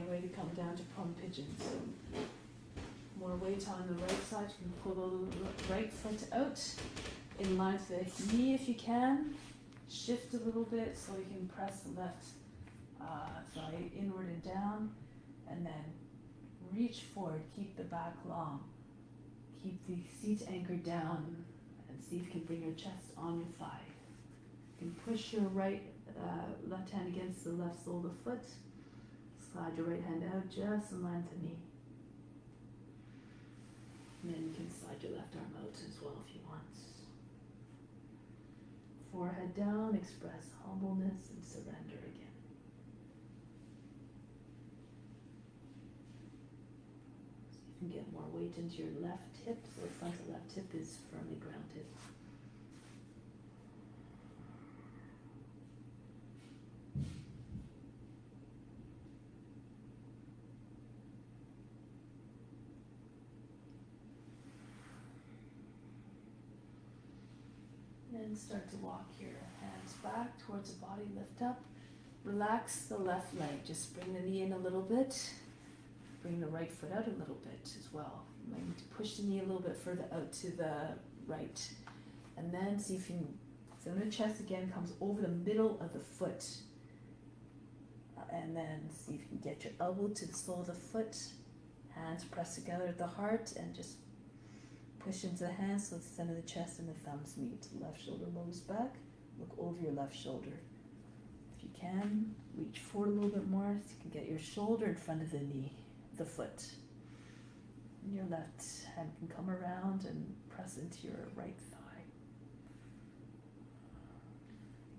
Ready to come down to prone pigeon. So more weight on the right side. You can pull the right foot out in line with the knee if you can. Shift a little bit so you can press the left thigh inward and down, and then reach forward. Keep the back long. Keep the seat anchored down, and see if you can bring your chest on your thigh. You can push your left hand against the left sole of the foot. Slide your right hand out just in line with the knee. And then you can slide your left arm out as well if you want. Forehead down, express humbleness and surrender again. So you can get more weight into your left hip, so the front of the left hip is firmly grounded. And start to walk your hands back towards the body, lift up. Relax the left leg, just bring the knee in a little bit. Bring the right foot out a little bit as well. You might need to push the knee a little bit further out to the right. And then see if you can, center the chest again comes over the middle of the foot. And then see if you can get your elbow to the sole of the foot. Hands press together at the heart and just push into the hands so the center of the chest and the thumbs meet. Left shoulder lowers back. Look over your left shoulder. If you can, reach forward a little bit more so you can get your shoulder in front of the knee, the foot. And your left hand can come around and press into your right thigh.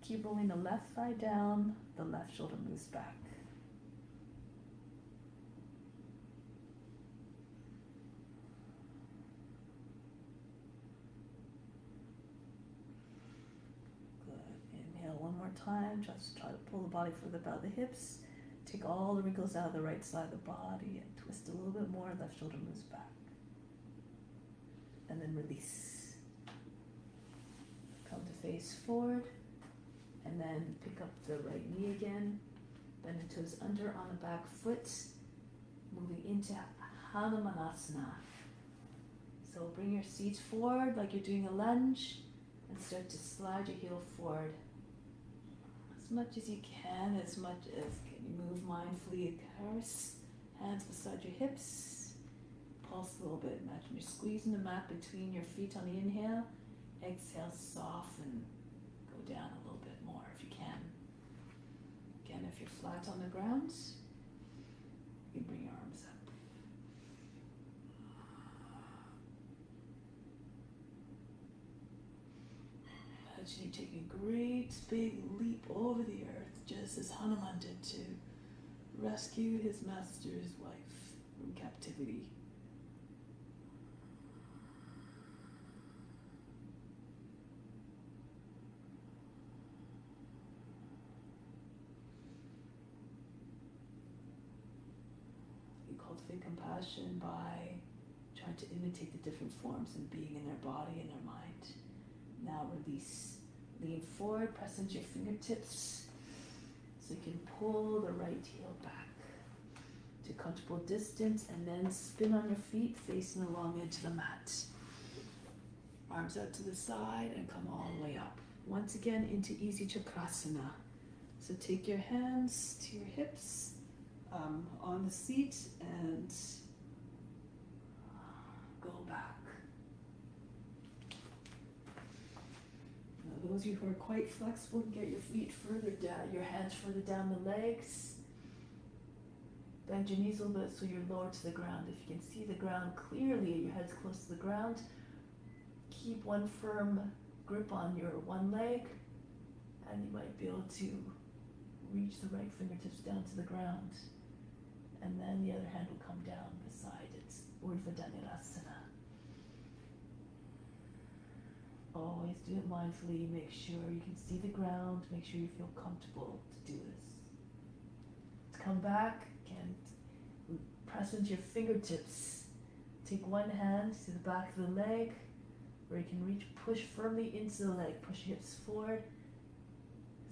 Keep rolling the left thigh down, the left shoulder moves back. One more time, just try to pull the body further out of the hips. Take all the wrinkles out of the right side of the body and twist a little bit more, left shoulder moves back. And then release. Come to face forward, and then pick up the right knee again. Bend the toes under on the back foot, moving into Hanumanasana. So bring your seat forward like you're doing a lunge, and start to slide your heel forward. As much as you can, as much as can you move mindfully, hands beside your hips, pulse a little bit. Imagine you're squeezing the mat between your feet on the inhale. Exhale, soften, go down a little bit more if you can. Again, if you're flat on the ground, you can bring your arms up. Imagine you taking a great big leap over the earth, just as Hanuman did to rescue his master's wife from captivity. You cultivate compassion by trying to imitate the different forms and being in their body and their mind. Now release. Lean forward, press into your fingertips so you can pull the right heel back to a comfortable distance, and then spin on your feet facing the long edge of the mat. Arms out to the side and come all the way up. Once again into Easy Chakrasana. So take your hands to your hips on the seat and go back. Those of you who are quite flexible can get your feet further down, your hands further down the legs. Bend your knees a little bit so you're lower to the ground. If you can see the ground clearly, your head's close to the ground, keep one firm grip on your one leg, and you might be able to reach the right fingertips down to the ground. And then the other hand will come down beside it. Urdhva Dhanurasana. Always do it mindfully. Make sure you can see the ground. Make sure you feel comfortable to do this. To come back, and press into your fingertips. Take one hand to the back of the leg, where you can reach, push firmly into the leg. Push your hips forward,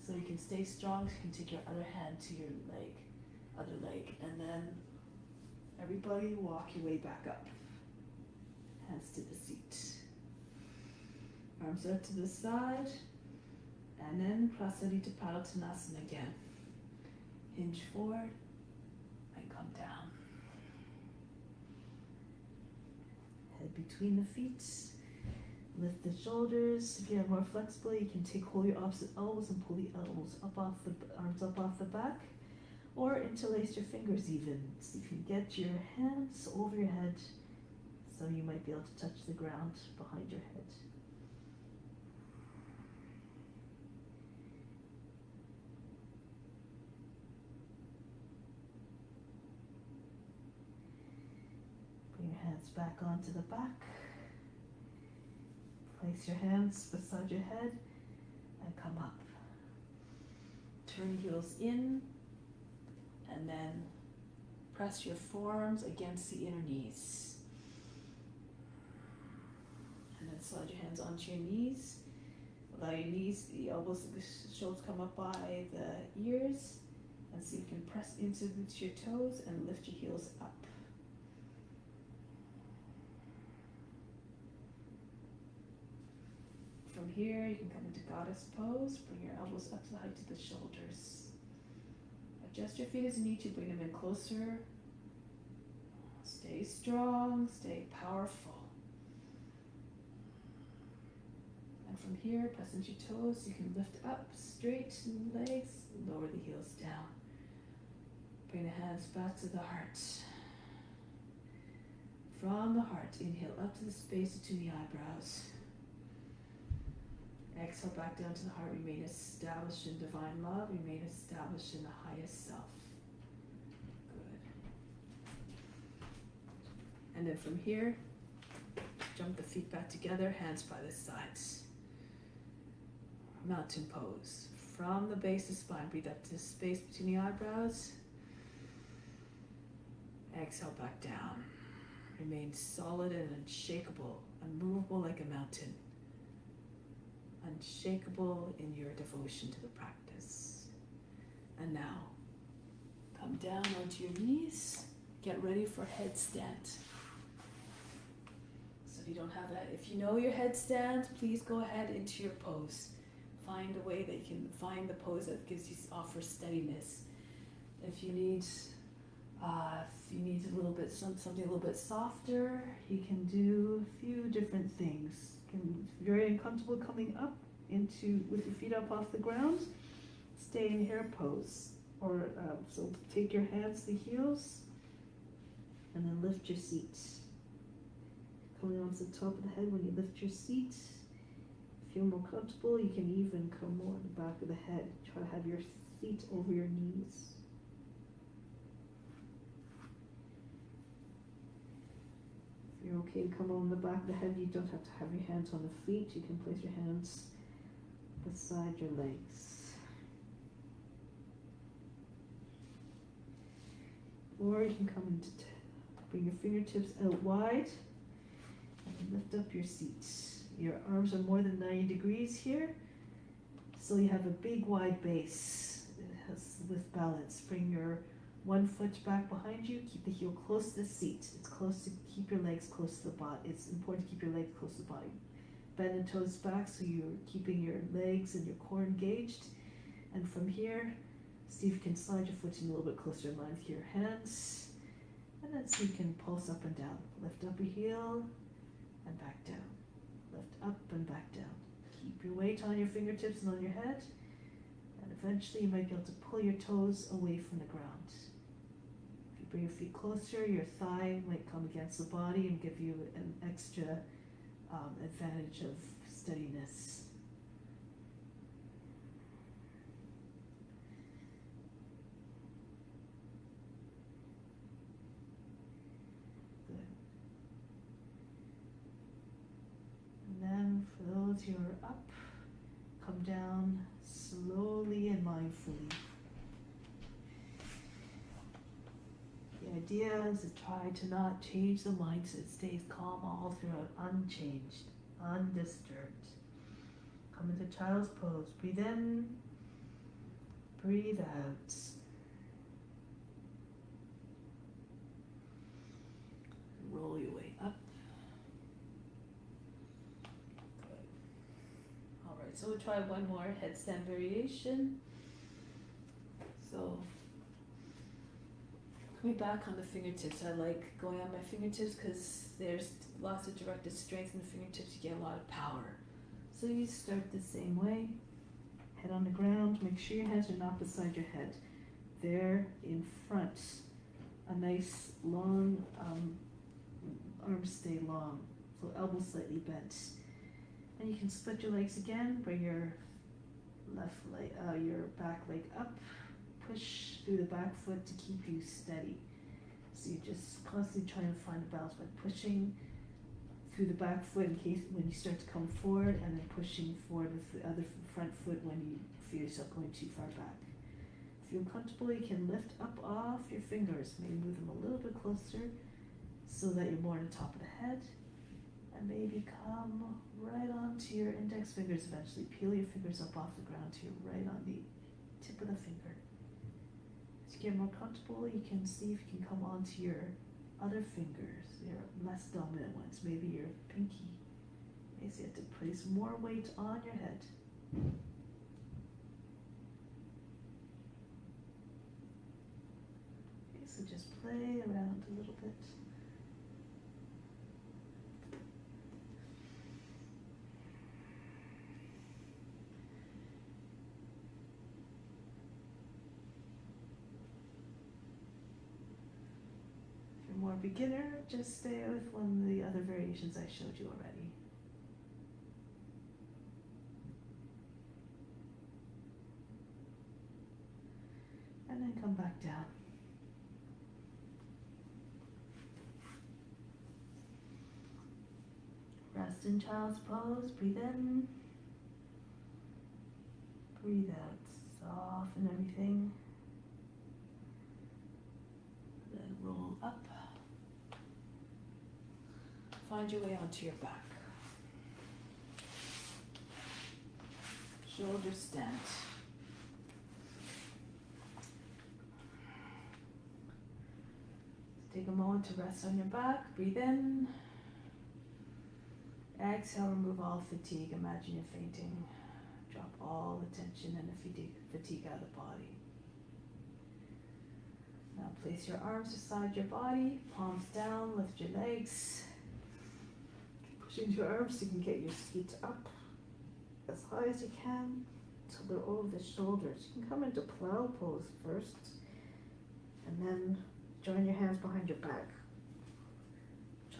so you can stay strong. So you can take your other hand to your other leg, and then everybody walk your way back up. Hands to the seat. Arms out to the side, and then Prasarita Padottanasana again. Hinge forward and come down. Head between the feet. Lift the shoulders. If you're more flexible, you can hold your opposite elbows and pull the elbows up off the arms up off the back, or interlace your fingers even. So you can get your hands over your head, so you might be able to touch the ground behind your head. Your hands back onto the back. Place your hands beside your head and come up. Turn heels in, and then press your forearms against the inner knees. And then slide your hands onto your knees. allow your knees, the elbows, the shoulders come up by the ears. And so you can press into your toes and lift your heels up. From here, you can come into goddess pose. Bring your elbows up to the height of the shoulders. Adjust your feet as you need to. Bring them in closer. Stay strong. Stay powerful. And from here, press into your toes. You can lift up, straighten legs, lower the heels down. Bring the hands back to the heart. From the heart, inhale up to the space between the eyebrows. Exhale back down to the heart. Remain established in divine love. Remain established in the highest self. Good. And then from here, jump the feet back together, hands by the sides. Mountain pose. From the base of the spine, breathe up to the space between the eyebrows. Exhale back down. Remain solid and unshakable, unmovable like a mountain. Unshakable in your devotion to the practice. And now, come down onto your knees. Get ready for headstand. So if you don't have that, if you know your headstand, please go ahead into your pose. Find a way that you can find the pose that offers steadiness. If you need a little bit something a little bit softer, you can do a few different things. You can, if you're very uncomfortable coming up with your feet up off the ground, stay in hare pose. Or so take your hands to the heels and then lift your seat. Coming onto the top of the head when you lift your seat. If you're more comfortable, you can even come more on the back of the head. Try to have your feet over your knees. If you're okay to come on the back of the head, you don't have to have your hands on the feet. You can place your hands beside your legs. Or you can come into, bring your fingertips out wide and lift up your seat. Your arms are more than 90 degrees here, so you have a big wide base with balance. Bring your one foot back behind you, keep the heel close to the seat. It's close to keep your legs close to the body. It's important to keep your legs close to the body. Bend the toes back so you're keeping your legs and your core engaged. And from here, see if you can slide your foot in a little bit closer in line with your hands. And then so you can pulse up and down. Lift up your heel and back down. Lift up and back down. Keep your weight on your fingertips and on your head. And eventually you might be able to pull your toes away from the ground. If you bring your feet closer, your thigh might come against the body and give you an extra advantage of steadiness. Good. And then for those who are up, come down slowly and mindfully. The idea is to try to not change the mindset. It stays calm all throughout, unchanged, undisturbed. Come into child's pose. Breathe in, breathe out. Roll your way up. Good. All right, so we'll try one more headstand variation. So coming back on the fingertips, I like going on my fingertips because there's lots of directed strength in the fingertips. You get a lot of power. So you start the same way. Head on the ground. Make sure your hands are not beside your head. They're in front. A nice long, arms stay long. So elbows slightly bent. And you can split your legs again. Bring your left leg, your back leg up. Push through the back foot to keep you steady. So you're just constantly trying to find a balance by pushing through the back foot in case when you start to come forward, and then pushing forward with the other front foot when you feel yourself going too far back. If you're comfortable, you can lift up off your fingers. Maybe move them a little bit closer so that you're more on the top of the head. And maybe come right onto your index fingers eventually. Peel your fingers up off the ground to your right on the tip of the finger. As you get more comfortable, you can see if you can come onto your other fingers, your less dominant ones, maybe your pinky. You have to place more weight on your head. Okay, so just play around a little bit. If you're more beginner, just stay with one of the other variations I showed you already. And then come back down. Rest in child's pose. Breathe in. Breathe out. Soften everything. Then roll up. Find your way onto your back. Shoulders stand. Take a moment to rest on your back. Breathe in. Exhale, remove all fatigue. Imagine you're fainting. Drop all the tension and the fatigue out of the body. Now place your arms beside your body, palms down, lift your legs. Keep pushing your arms so you can get your feet up as high as you can until they're over the shoulders. You can come into plow pose first and then join your hands behind your back.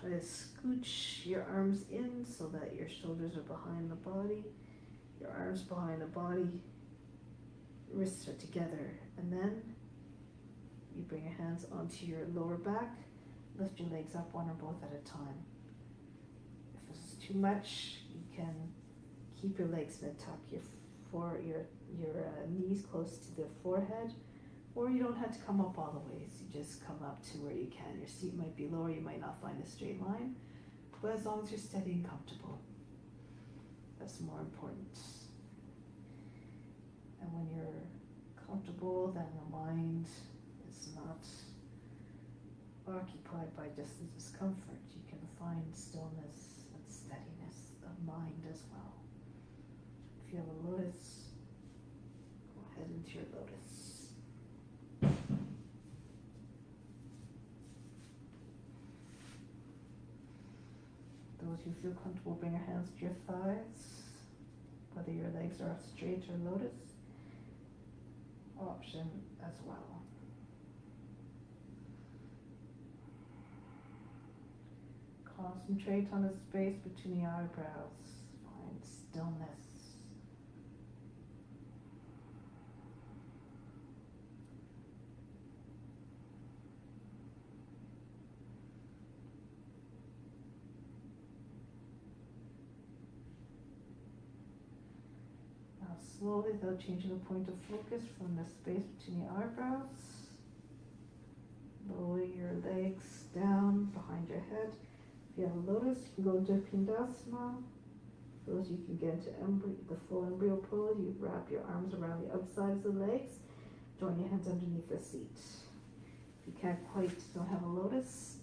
Try to scooch your arms in so that your shoulders are behind the body, your arms behind the body, your wrists are together, and then you bring your hands onto your lower back, lift your legs up one or both at a time. If this is too much, you can keep your legs mid-tuck, your knees close to the forehead, or you don't have to come up all the way, so you just come up to where you can. Your seat might be lower, you might not find a straight line, but as long as you're steady and comfortable, that's more important. And when you're comfortable, then the mind is not occupied by just the discomfort. You can find stillness and steadiness of mind as well. If you have a lotus, go ahead into your lotus. Those who feel comfortable, bring your hands to your thighs, whether your legs are straight or lotus, option as well. Concentrate on the space between the eyebrows. Find stillness. Slowly, without changing the point of focus from the space between the eyebrows, lower your legs down behind your head. If you have a lotus, you can go into Pindasana. Those you can get into the full embryo pose. You wrap your arms around the outsides of the legs. Join your hands underneath the seat. If you can't quite, don't have a lotus,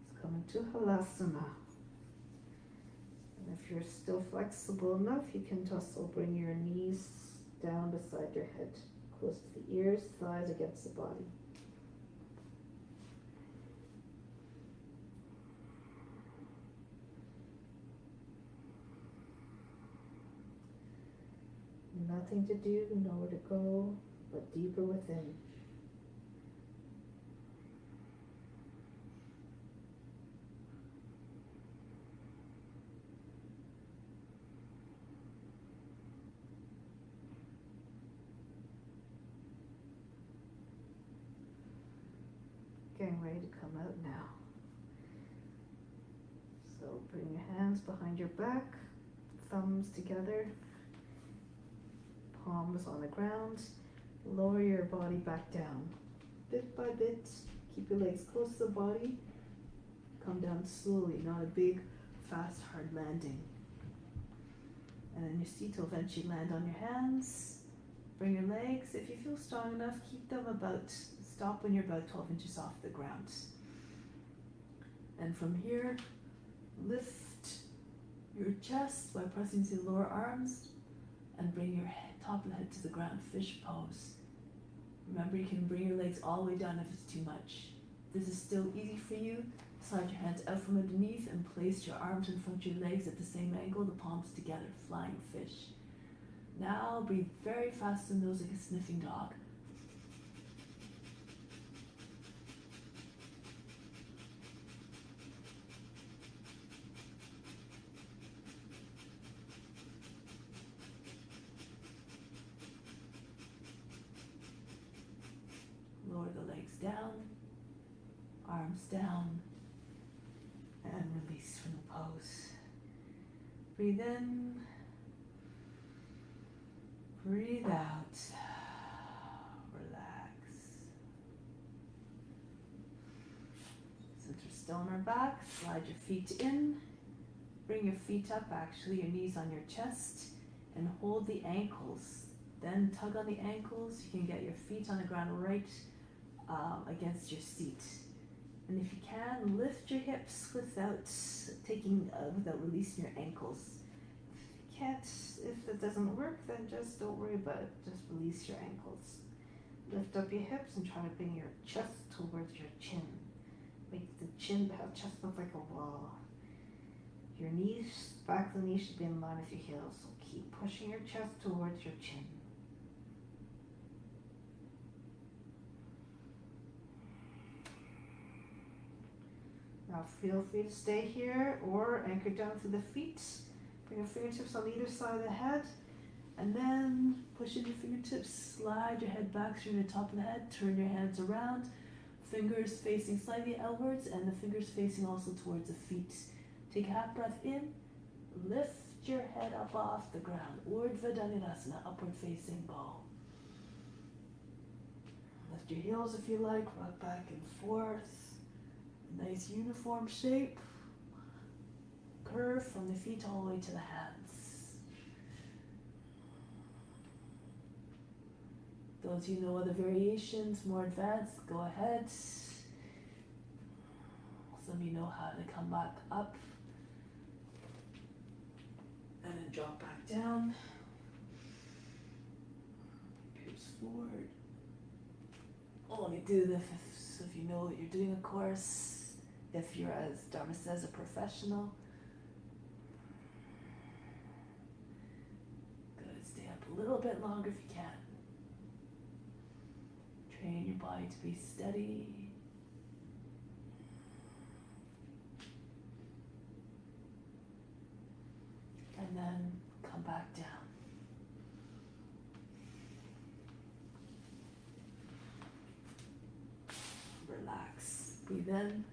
let's come into Halasana. If you're still flexible enough, you can also bring your knees down beside your head, close to the ears, thighs against the body. Nothing to do, nowhere to go, but deeper within. Getting ready to come out now. So bring your hands behind your back, thumbs together, palms on the ground. Lower your body back down. Bit by bit, keep your legs close to the body. Come down slowly, not a big fast, hard landing. And then your seat will eventually land on your hands. Bring your legs, if you feel strong enough, keep them stop when you're about 12 inches off the ground. And from here, lift your chest by pressing to the lower arms and bring your top of the head to the ground, fish pose. Remember, you can bring your legs all the way down if it's too much. If this is still easy for you, slide your hands out from underneath and place your arms in front of your legs at the same angle, the palms together, flying fish. Now breathe very fast in nose like a sniffing dog. Lower the legs down, arms down, and release from the pose. Breathe in, breathe out, relax. Since we're still on our back, slide your feet in, bring your feet up, actually your knees on your chest, and hold the ankles. Then tug on the ankles, you can get your feet on the ground right against your seat. And if you can, lift your hips without releasing your ankles. If you can't, if it doesn't work, then just don't worry about it. Just release your ankles. Lift up your hips and try to bring your chest towards your chin. Make the chest look like a wall. Your knees, back of the knee should be in line with your heels. So keep pushing your chest towards your chin. Now feel free to stay here or anchor down to the feet. Bring your fingertips on either side of the head. And then push in your fingertips, slide your head back through the top of the head, turn your hands around, fingers facing slightly outwards and the fingers facing also towards the feet. Take a half breath in, lift your head up off the ground, Urdhva Dhanurasana, upward facing bow. Lift your heels if you like, rock back and forth. Nice uniform shape, curve from the feet all the way to the hands. Those who know other variations, more advanced, go ahead. Some of you know how to come back up and then drop back down. Pierce forward. Only do this if you know what you're doing, of course. If you're, as Dharma says, a professional. Good, stay up a little bit longer if you can. Train your body to be steady. And then come back down. Relax. Breathe in.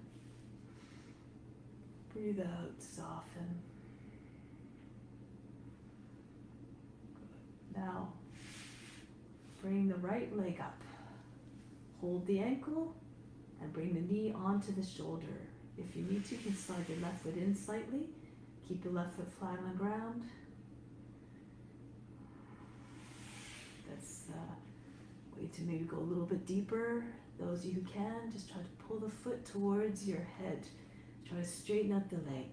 Breathe out, soften. Good. Now, bring the right leg up. Hold the ankle and bring the knee onto the shoulder. If you need to, you can slide your left foot in slightly. Keep your left foot flat on the ground. That's a way to maybe go a little bit deeper. Those of you who can, just try to pull the foot towards your head. Try to straighten out the leg.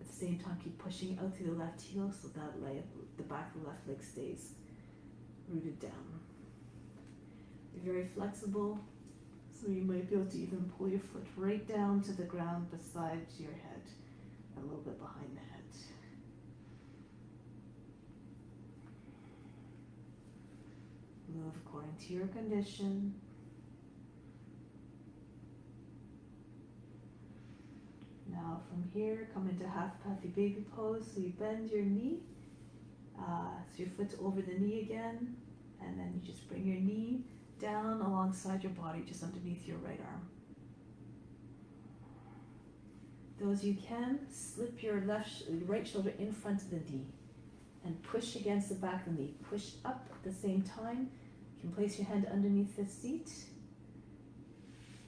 At the same time, keep pushing out through the left heel so that the back of the left leg stays rooted down. Be very flexible, so you might be able to even pull your foot right down to the ground beside your head, a little bit behind the head. Move according to your condition. Now from here, come into half puffy baby pose. So you bend your knee, so your foot's over the knee again, and then you just bring your knee down alongside your body, just underneath your right arm. Those you can, slip your right shoulder in front of the knee and push against the back of the knee. Push up at the same time. You can place your hand underneath the seat.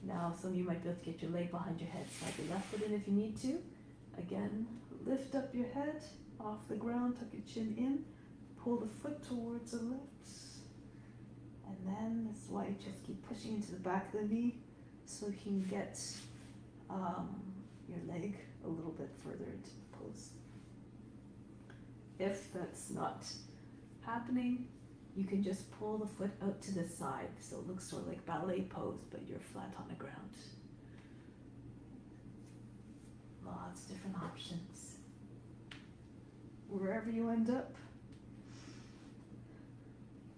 Now some of you might be able to get your leg behind your head. Slide your left foot in if you need to, Again, lift up your head off the ground, tuck your chin in, pull the foot towards the left, and then that's why you just keep pushing into the back of the knee so you can get your leg a little bit further into the pose. If that's not happening, you can just pull the foot out to the side so it looks sort of like ballet pose, but you're flat on the ground. Lots of different options. Wherever you end up,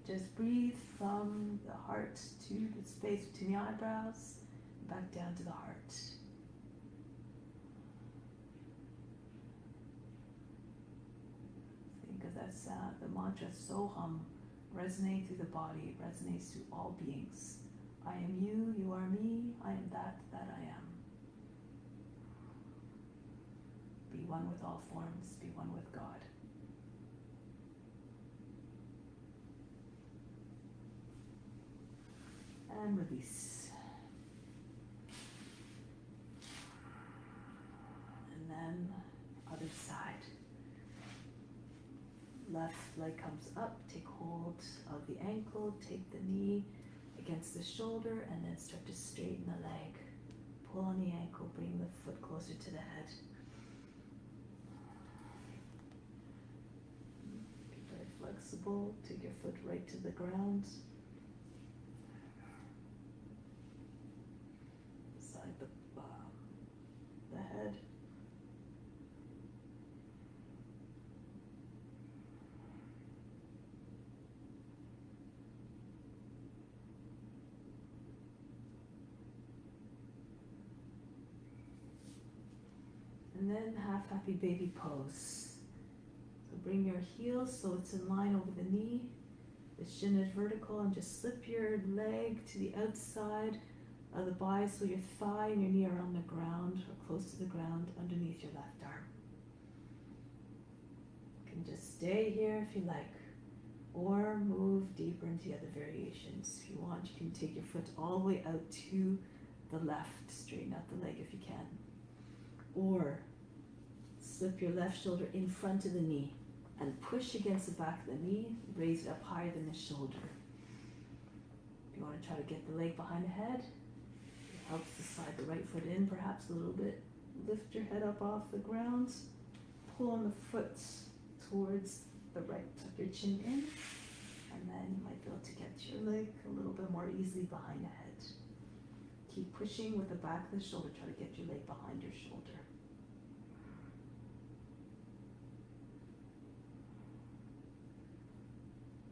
just breathe from the heart to the space between the eyebrows, back down to the heart. Think of that sound, the mantra Soham, resonate through the body, resonates through all beings. I am you, you are me, I am that I am. Be one with all forms, be one with God. And release. And then other side. Left leg comes up, take hold of the ankle, take the knee against the shoulder, and then start to straighten the leg. Pull on the ankle, bring the foot closer to the head. Be very flexible, take your foot right to the ground. Beside the head. And then half happy baby pose. So bring your heels so it's in line over the knee. The shin is vertical, and just slip your leg to the outside of the body so your thigh and your knee are on the ground or close to the ground underneath your left arm. You can just stay here if you like, or move deeper into the other variations. If you want, you can take your foot all the way out to the left, straighten out the leg if you can. Or slip your left shoulder in front of the knee and push against the back of the knee, raise it up higher than the shoulder. If you want to try to get the leg behind the head, it helps to slide the right foot in perhaps a little bit. Lift your head up off the ground, pull on the foot towards the right, tuck your chin in, and then you might be able to get your leg a little bit more easily behind the head. Keep pushing with the back of the shoulder, try to get your leg behind your shoulder.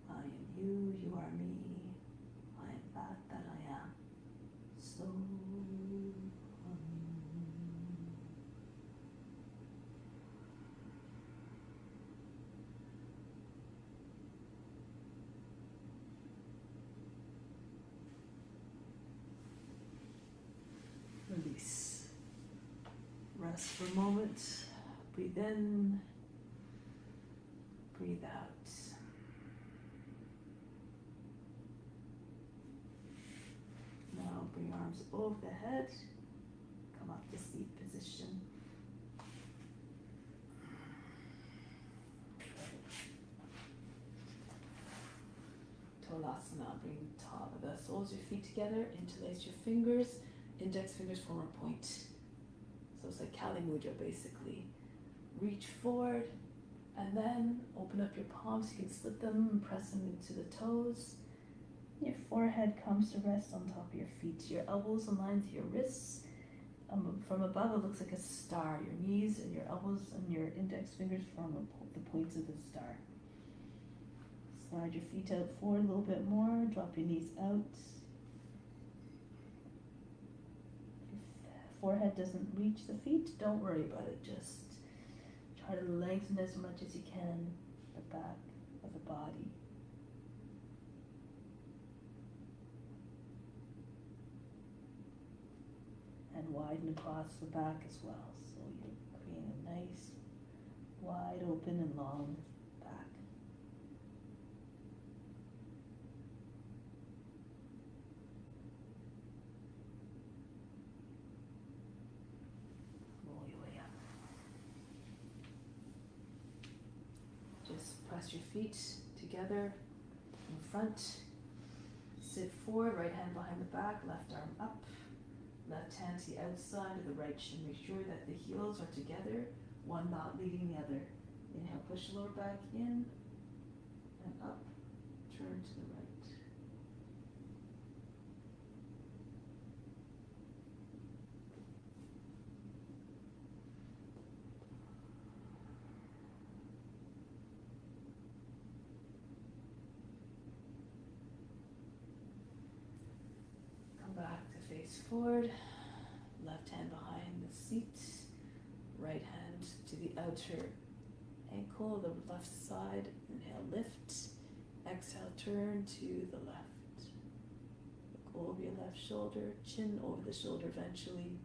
I am you, you are me, I am that I am. So release. Rest for a moment. Breathe in. Breathe out. Now bring arms above the head. Come up to seat position. Tolasana. Bring top of the soles of your feet together. Interlace your fingers. Index fingers form a point. So it's like Kali Mudra basically. Reach forward and then open up your palms. You can slip them and press them into the toes. Your forehead comes to rest on top of your feet. Your elbows align to your wrists. From above it looks like a star. Your knees and your elbows and your index fingers form the points of the star. Slide your feet out forward a little bit more. Drop your knees out. Forehead doesn't reach the feet, don't worry about it. Just try to lengthen as much as you can the back of the body. And widen across the back as well. So you're creating a nice, wide open and long back. Roll your way up. press your feet together in front. Sit forward, right hand behind the back, left arm up. Left hand to the outside of the right shin. Make sure that the heels are together, one not leading the other. Inhale, push the lower back in and up. Turn to the right. Back to face forward, left hand behind the seat, right hand to the outer ankle, the left side. Inhale, lift. Exhale, turn to the left. Look over your left shoulder, chin over the shoulder eventually.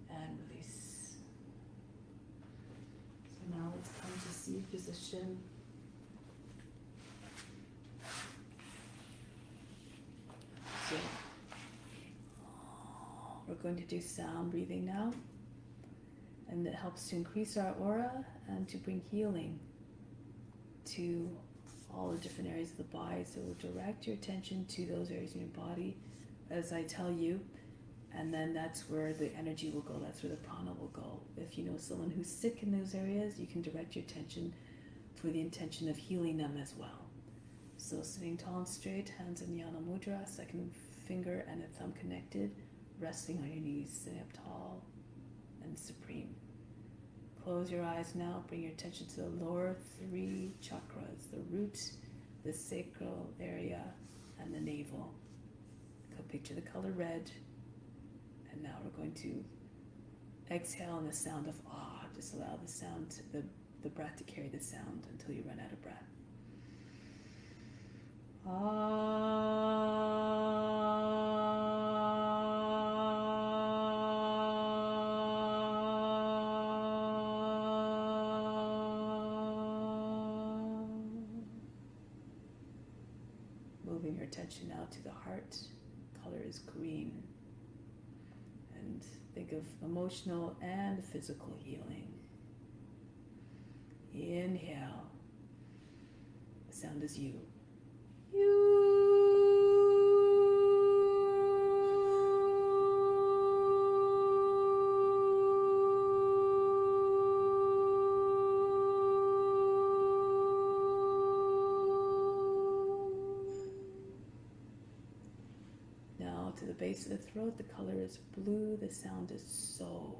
And release. So now let's come to seat position. So we're going to do sound breathing now, and it helps to increase our aura and to bring healing to all the different areas of the body. So direct your attention to those areas in your body as I tell you, and then that's where the energy will go, that's where the prana will go. If you know someone who's sick in those areas, you can direct your attention for the intention of healing them as well. So sitting tall and straight, hands in Jnana Mudra, second finger and a thumb connected, resting on your knees, sitting up tall and supreme. Close your eyes now, bring your attention to the lower three chakras, the root, the sacral area, and the navel. Go picture the color red, and now we're going to exhale in the sound of ah. Just allow the sound, the breath to carry the sound until you run out of breath. Moving your attention now to the heart. Color is green. And think of emotional and physical healing. Inhale. The sound is you. Now to the base of the throat, the color is blue, the sound is so.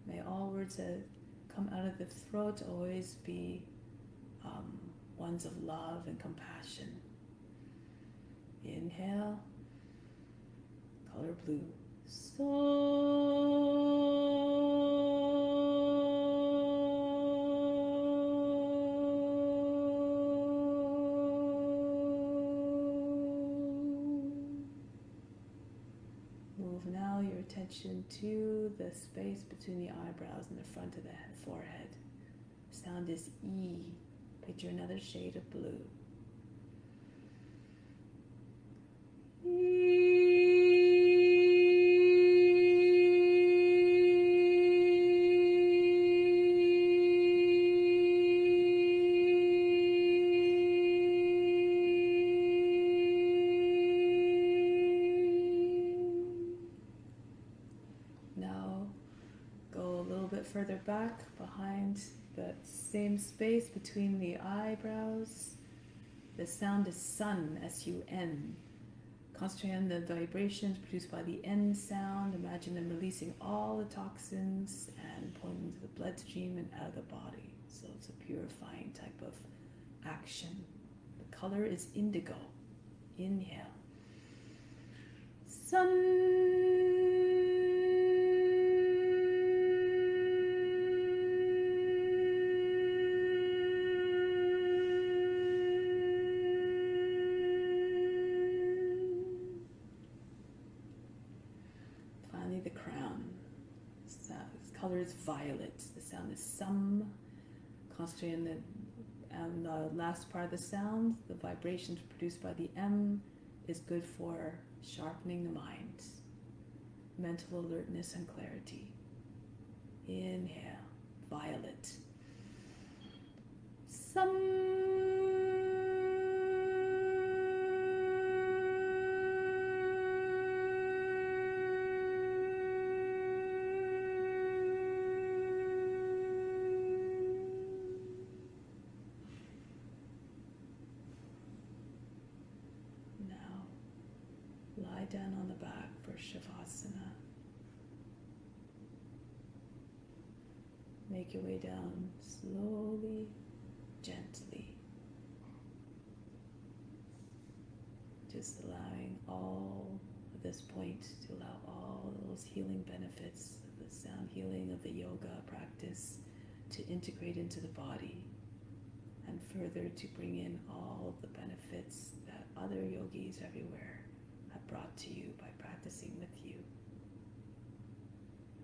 May all words that come out of the throat always be ones of love and compassion. Inhale, color blue. So. Move now your attention to the space between the eyebrows and the front of the forehead. Sound is E. Picture another shade of blue. Now go a little bit further back behind that same space between the eyebrows. The sound is sun, S-U-N. Concentrate on the vibrations produced by the N sound. Imagine them releasing all the toxins and pulling them into the bloodstream and out of the body. So it's a purifying type of action. The color is indigo. Inhale. Sun. The crown. The color is violet. The sound is sum. Concentrate on the last part of the sound, the vibrations produced by the M, is good for sharpening the mind, mental alertness and clarity. Inhale, violet. Now, lie down on the back for Shavasana. Make your way down slowly, gently. Just allowing all at this point to allow all those healing benefits of the sound healing of the yoga practice to integrate into the body, and further to bring in all of the benefits that other yogis everywhere have brought to you by practicing with you.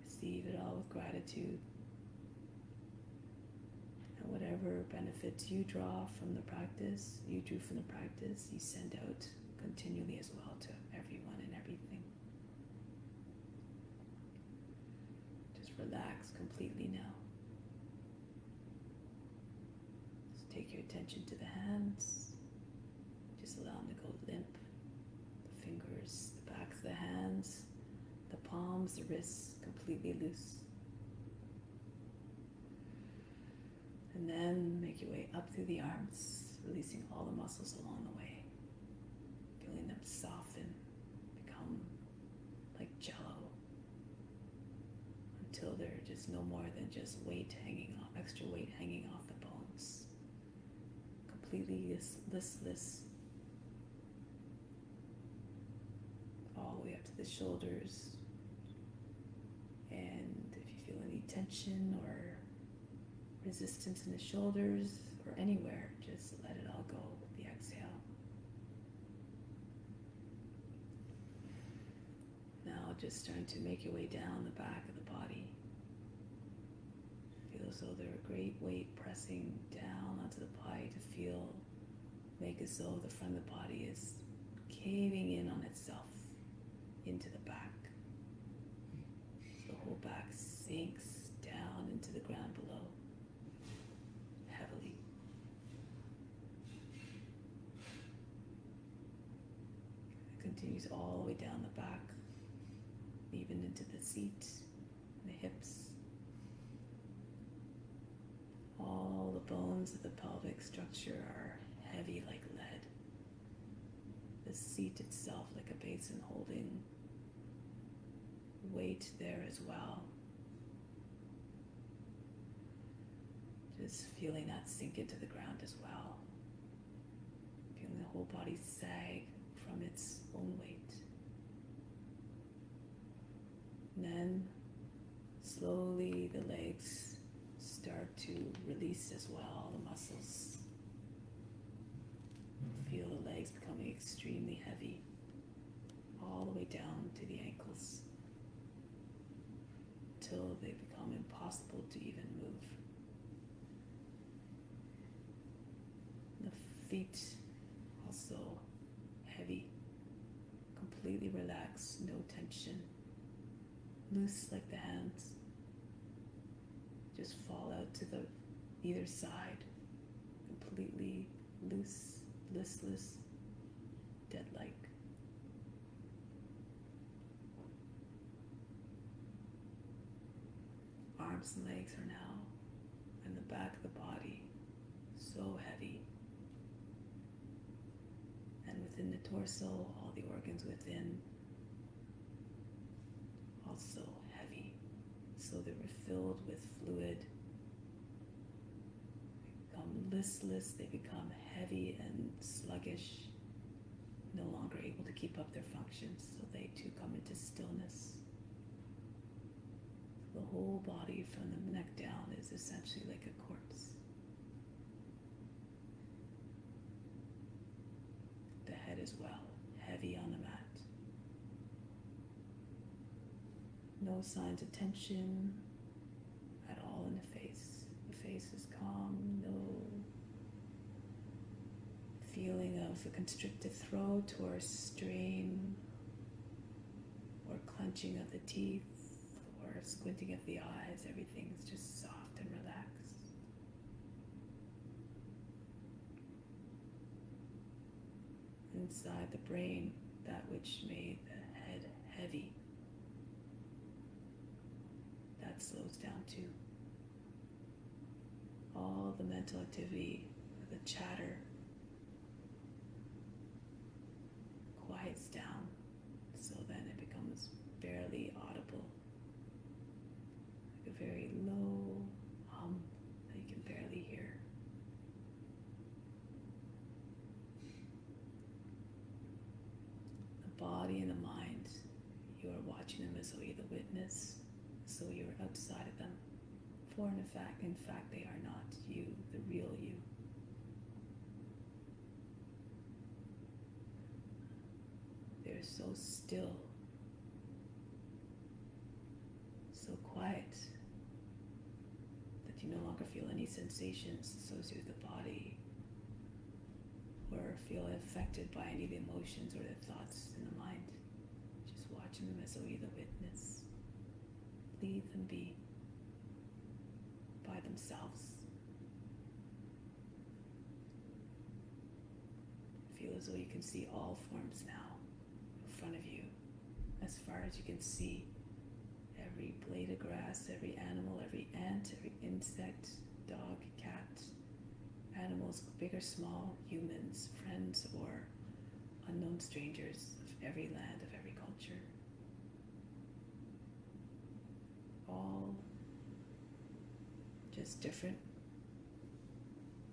Receive it all with gratitude. And whatever benefits you draw from the practice, you drew from the practice, you send out continually as well to everyone and everything. Just relax completely now. Just take your attention to the hands. Just allow them to go limp. The fingers, the backs of the hands, the palms, the wrists completely loose. And then make your way up through the arms, releasing all the muscles along the way. Feeling them soften, become like jello, until they're just no more than just weight hanging off, extra weight hanging off the bones. Completely listless. All the way up to the shoulders. And if you feel any tension or resistance in the shoulders or anywhere, just let it all go with the exhale. Now just starting to make your way down the back of the body. Feel as though there's a great weight pressing down onto the body to feel, make as though the front of the body is caving in on itself into the back. The whole back sinks down into the ground below, heavily. It continues all the way down the back, even into the seat, and the hips. All the bones of the pelvic structure are heavy like lead. The seat itself like a basin holding weight there as well. Just feeling that sink into the ground as well. Feeling the whole body sag from its own weight. And then slowly the legs start to release as well, the muscles. Feel the legs becoming extremely heavy, all the way down to the ankles, until they become impossible to even move. The feet also heavy, completely relaxed, no tension, loose like the hands. Just fall out to the either side, completely loose, listless, dead-like. Arms and legs are now in the back of the body, so heavy. And within the torso, all the organs within, also heavy. So they were filled with fluid. They become listless, they become heavy and sluggish, no longer able to keep up their functions, so they too come into stillness. The whole body from the neck down is essentially like a corpse. The head as well, heavy on the mat. No signs of tension at all in the face. The face is calm, no feeling of a constricted throat or strain or clenching of the teeth or squinting of the eyes. Everything's just soft and relaxed. Inside the brain, that which made the head heavy, that slows down too. All the mental activity, the chatter, quiets down, so then it becomes barely audible, like a very low hum that you can barely hear. The body and the mind, you are watching them as though you're the witness, as though you're outside of them. For in fact, they are not you, the real you. They're so still, so quiet, that you no longer feel any sensations associated with the body, or feel affected by any of the emotions or the thoughts in the mind. Just watching them as though you're the witness. Leave them be by themselves. Feel as though you can see all forms now in front of you, as far as you can see. Every blade of grass, every animal, every ant, every insect, dog, cat, animals, big or small, humans, friends, or unknown strangers of every land, of every culture. All just different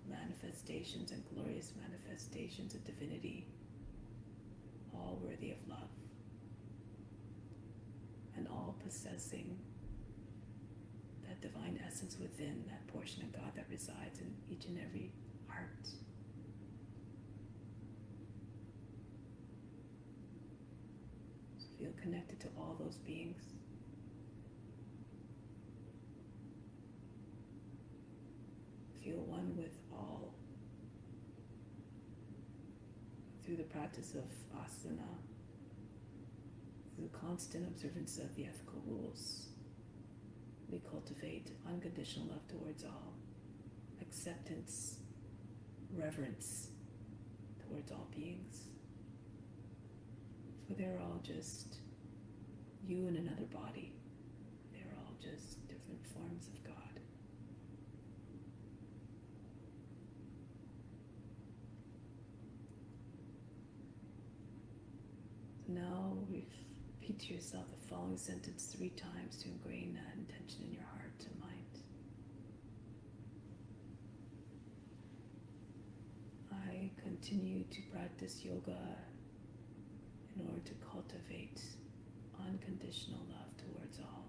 manifestations and glorious manifestations of divinity, all worthy of love, and all possessing that divine essence within, that portion of God that resides in each and every heart. So feel connected to all those beings. Feel one with all through the practice of asana, through the constant observance of the ethical rules. We cultivate unconditional love towards all, acceptance, reverence towards all beings. For they're all just you in another body. They're all just different forms of God. Now repeat to yourself the following sentence 3 times to ingrain that intention in your heart and mind. I continue to practice yoga in order to cultivate unconditional love towards all.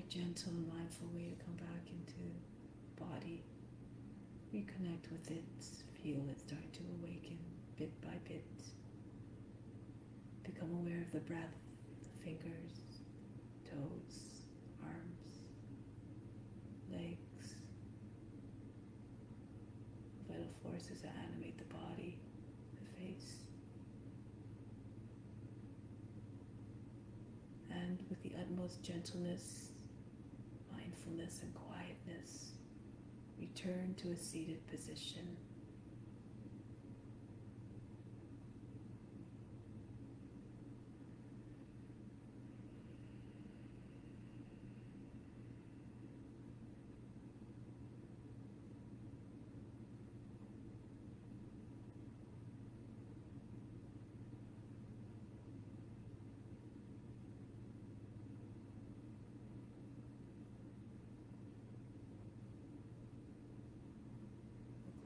Gentle and mindful way to come back into body. Reconnect with it. Feel it start to awaken bit by bit. Become aware of the breath, the fingers, toes, arms, legs, vital forces that animate the body, the face. And with the utmost gentleness, mindfulness, and quietness, return to a seated position.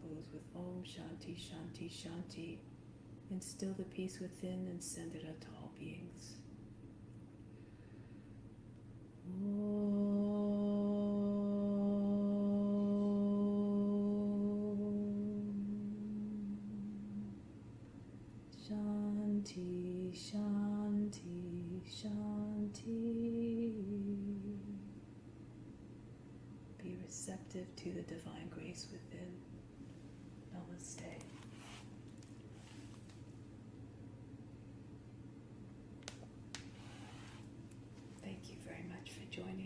Close with Om Shanti Shanti Shanti. Instill the peace within and send it out to all beings. Shanti Shanti Shanti. Be receptive to the divine grace within. Namaste. Thank you very much for joining.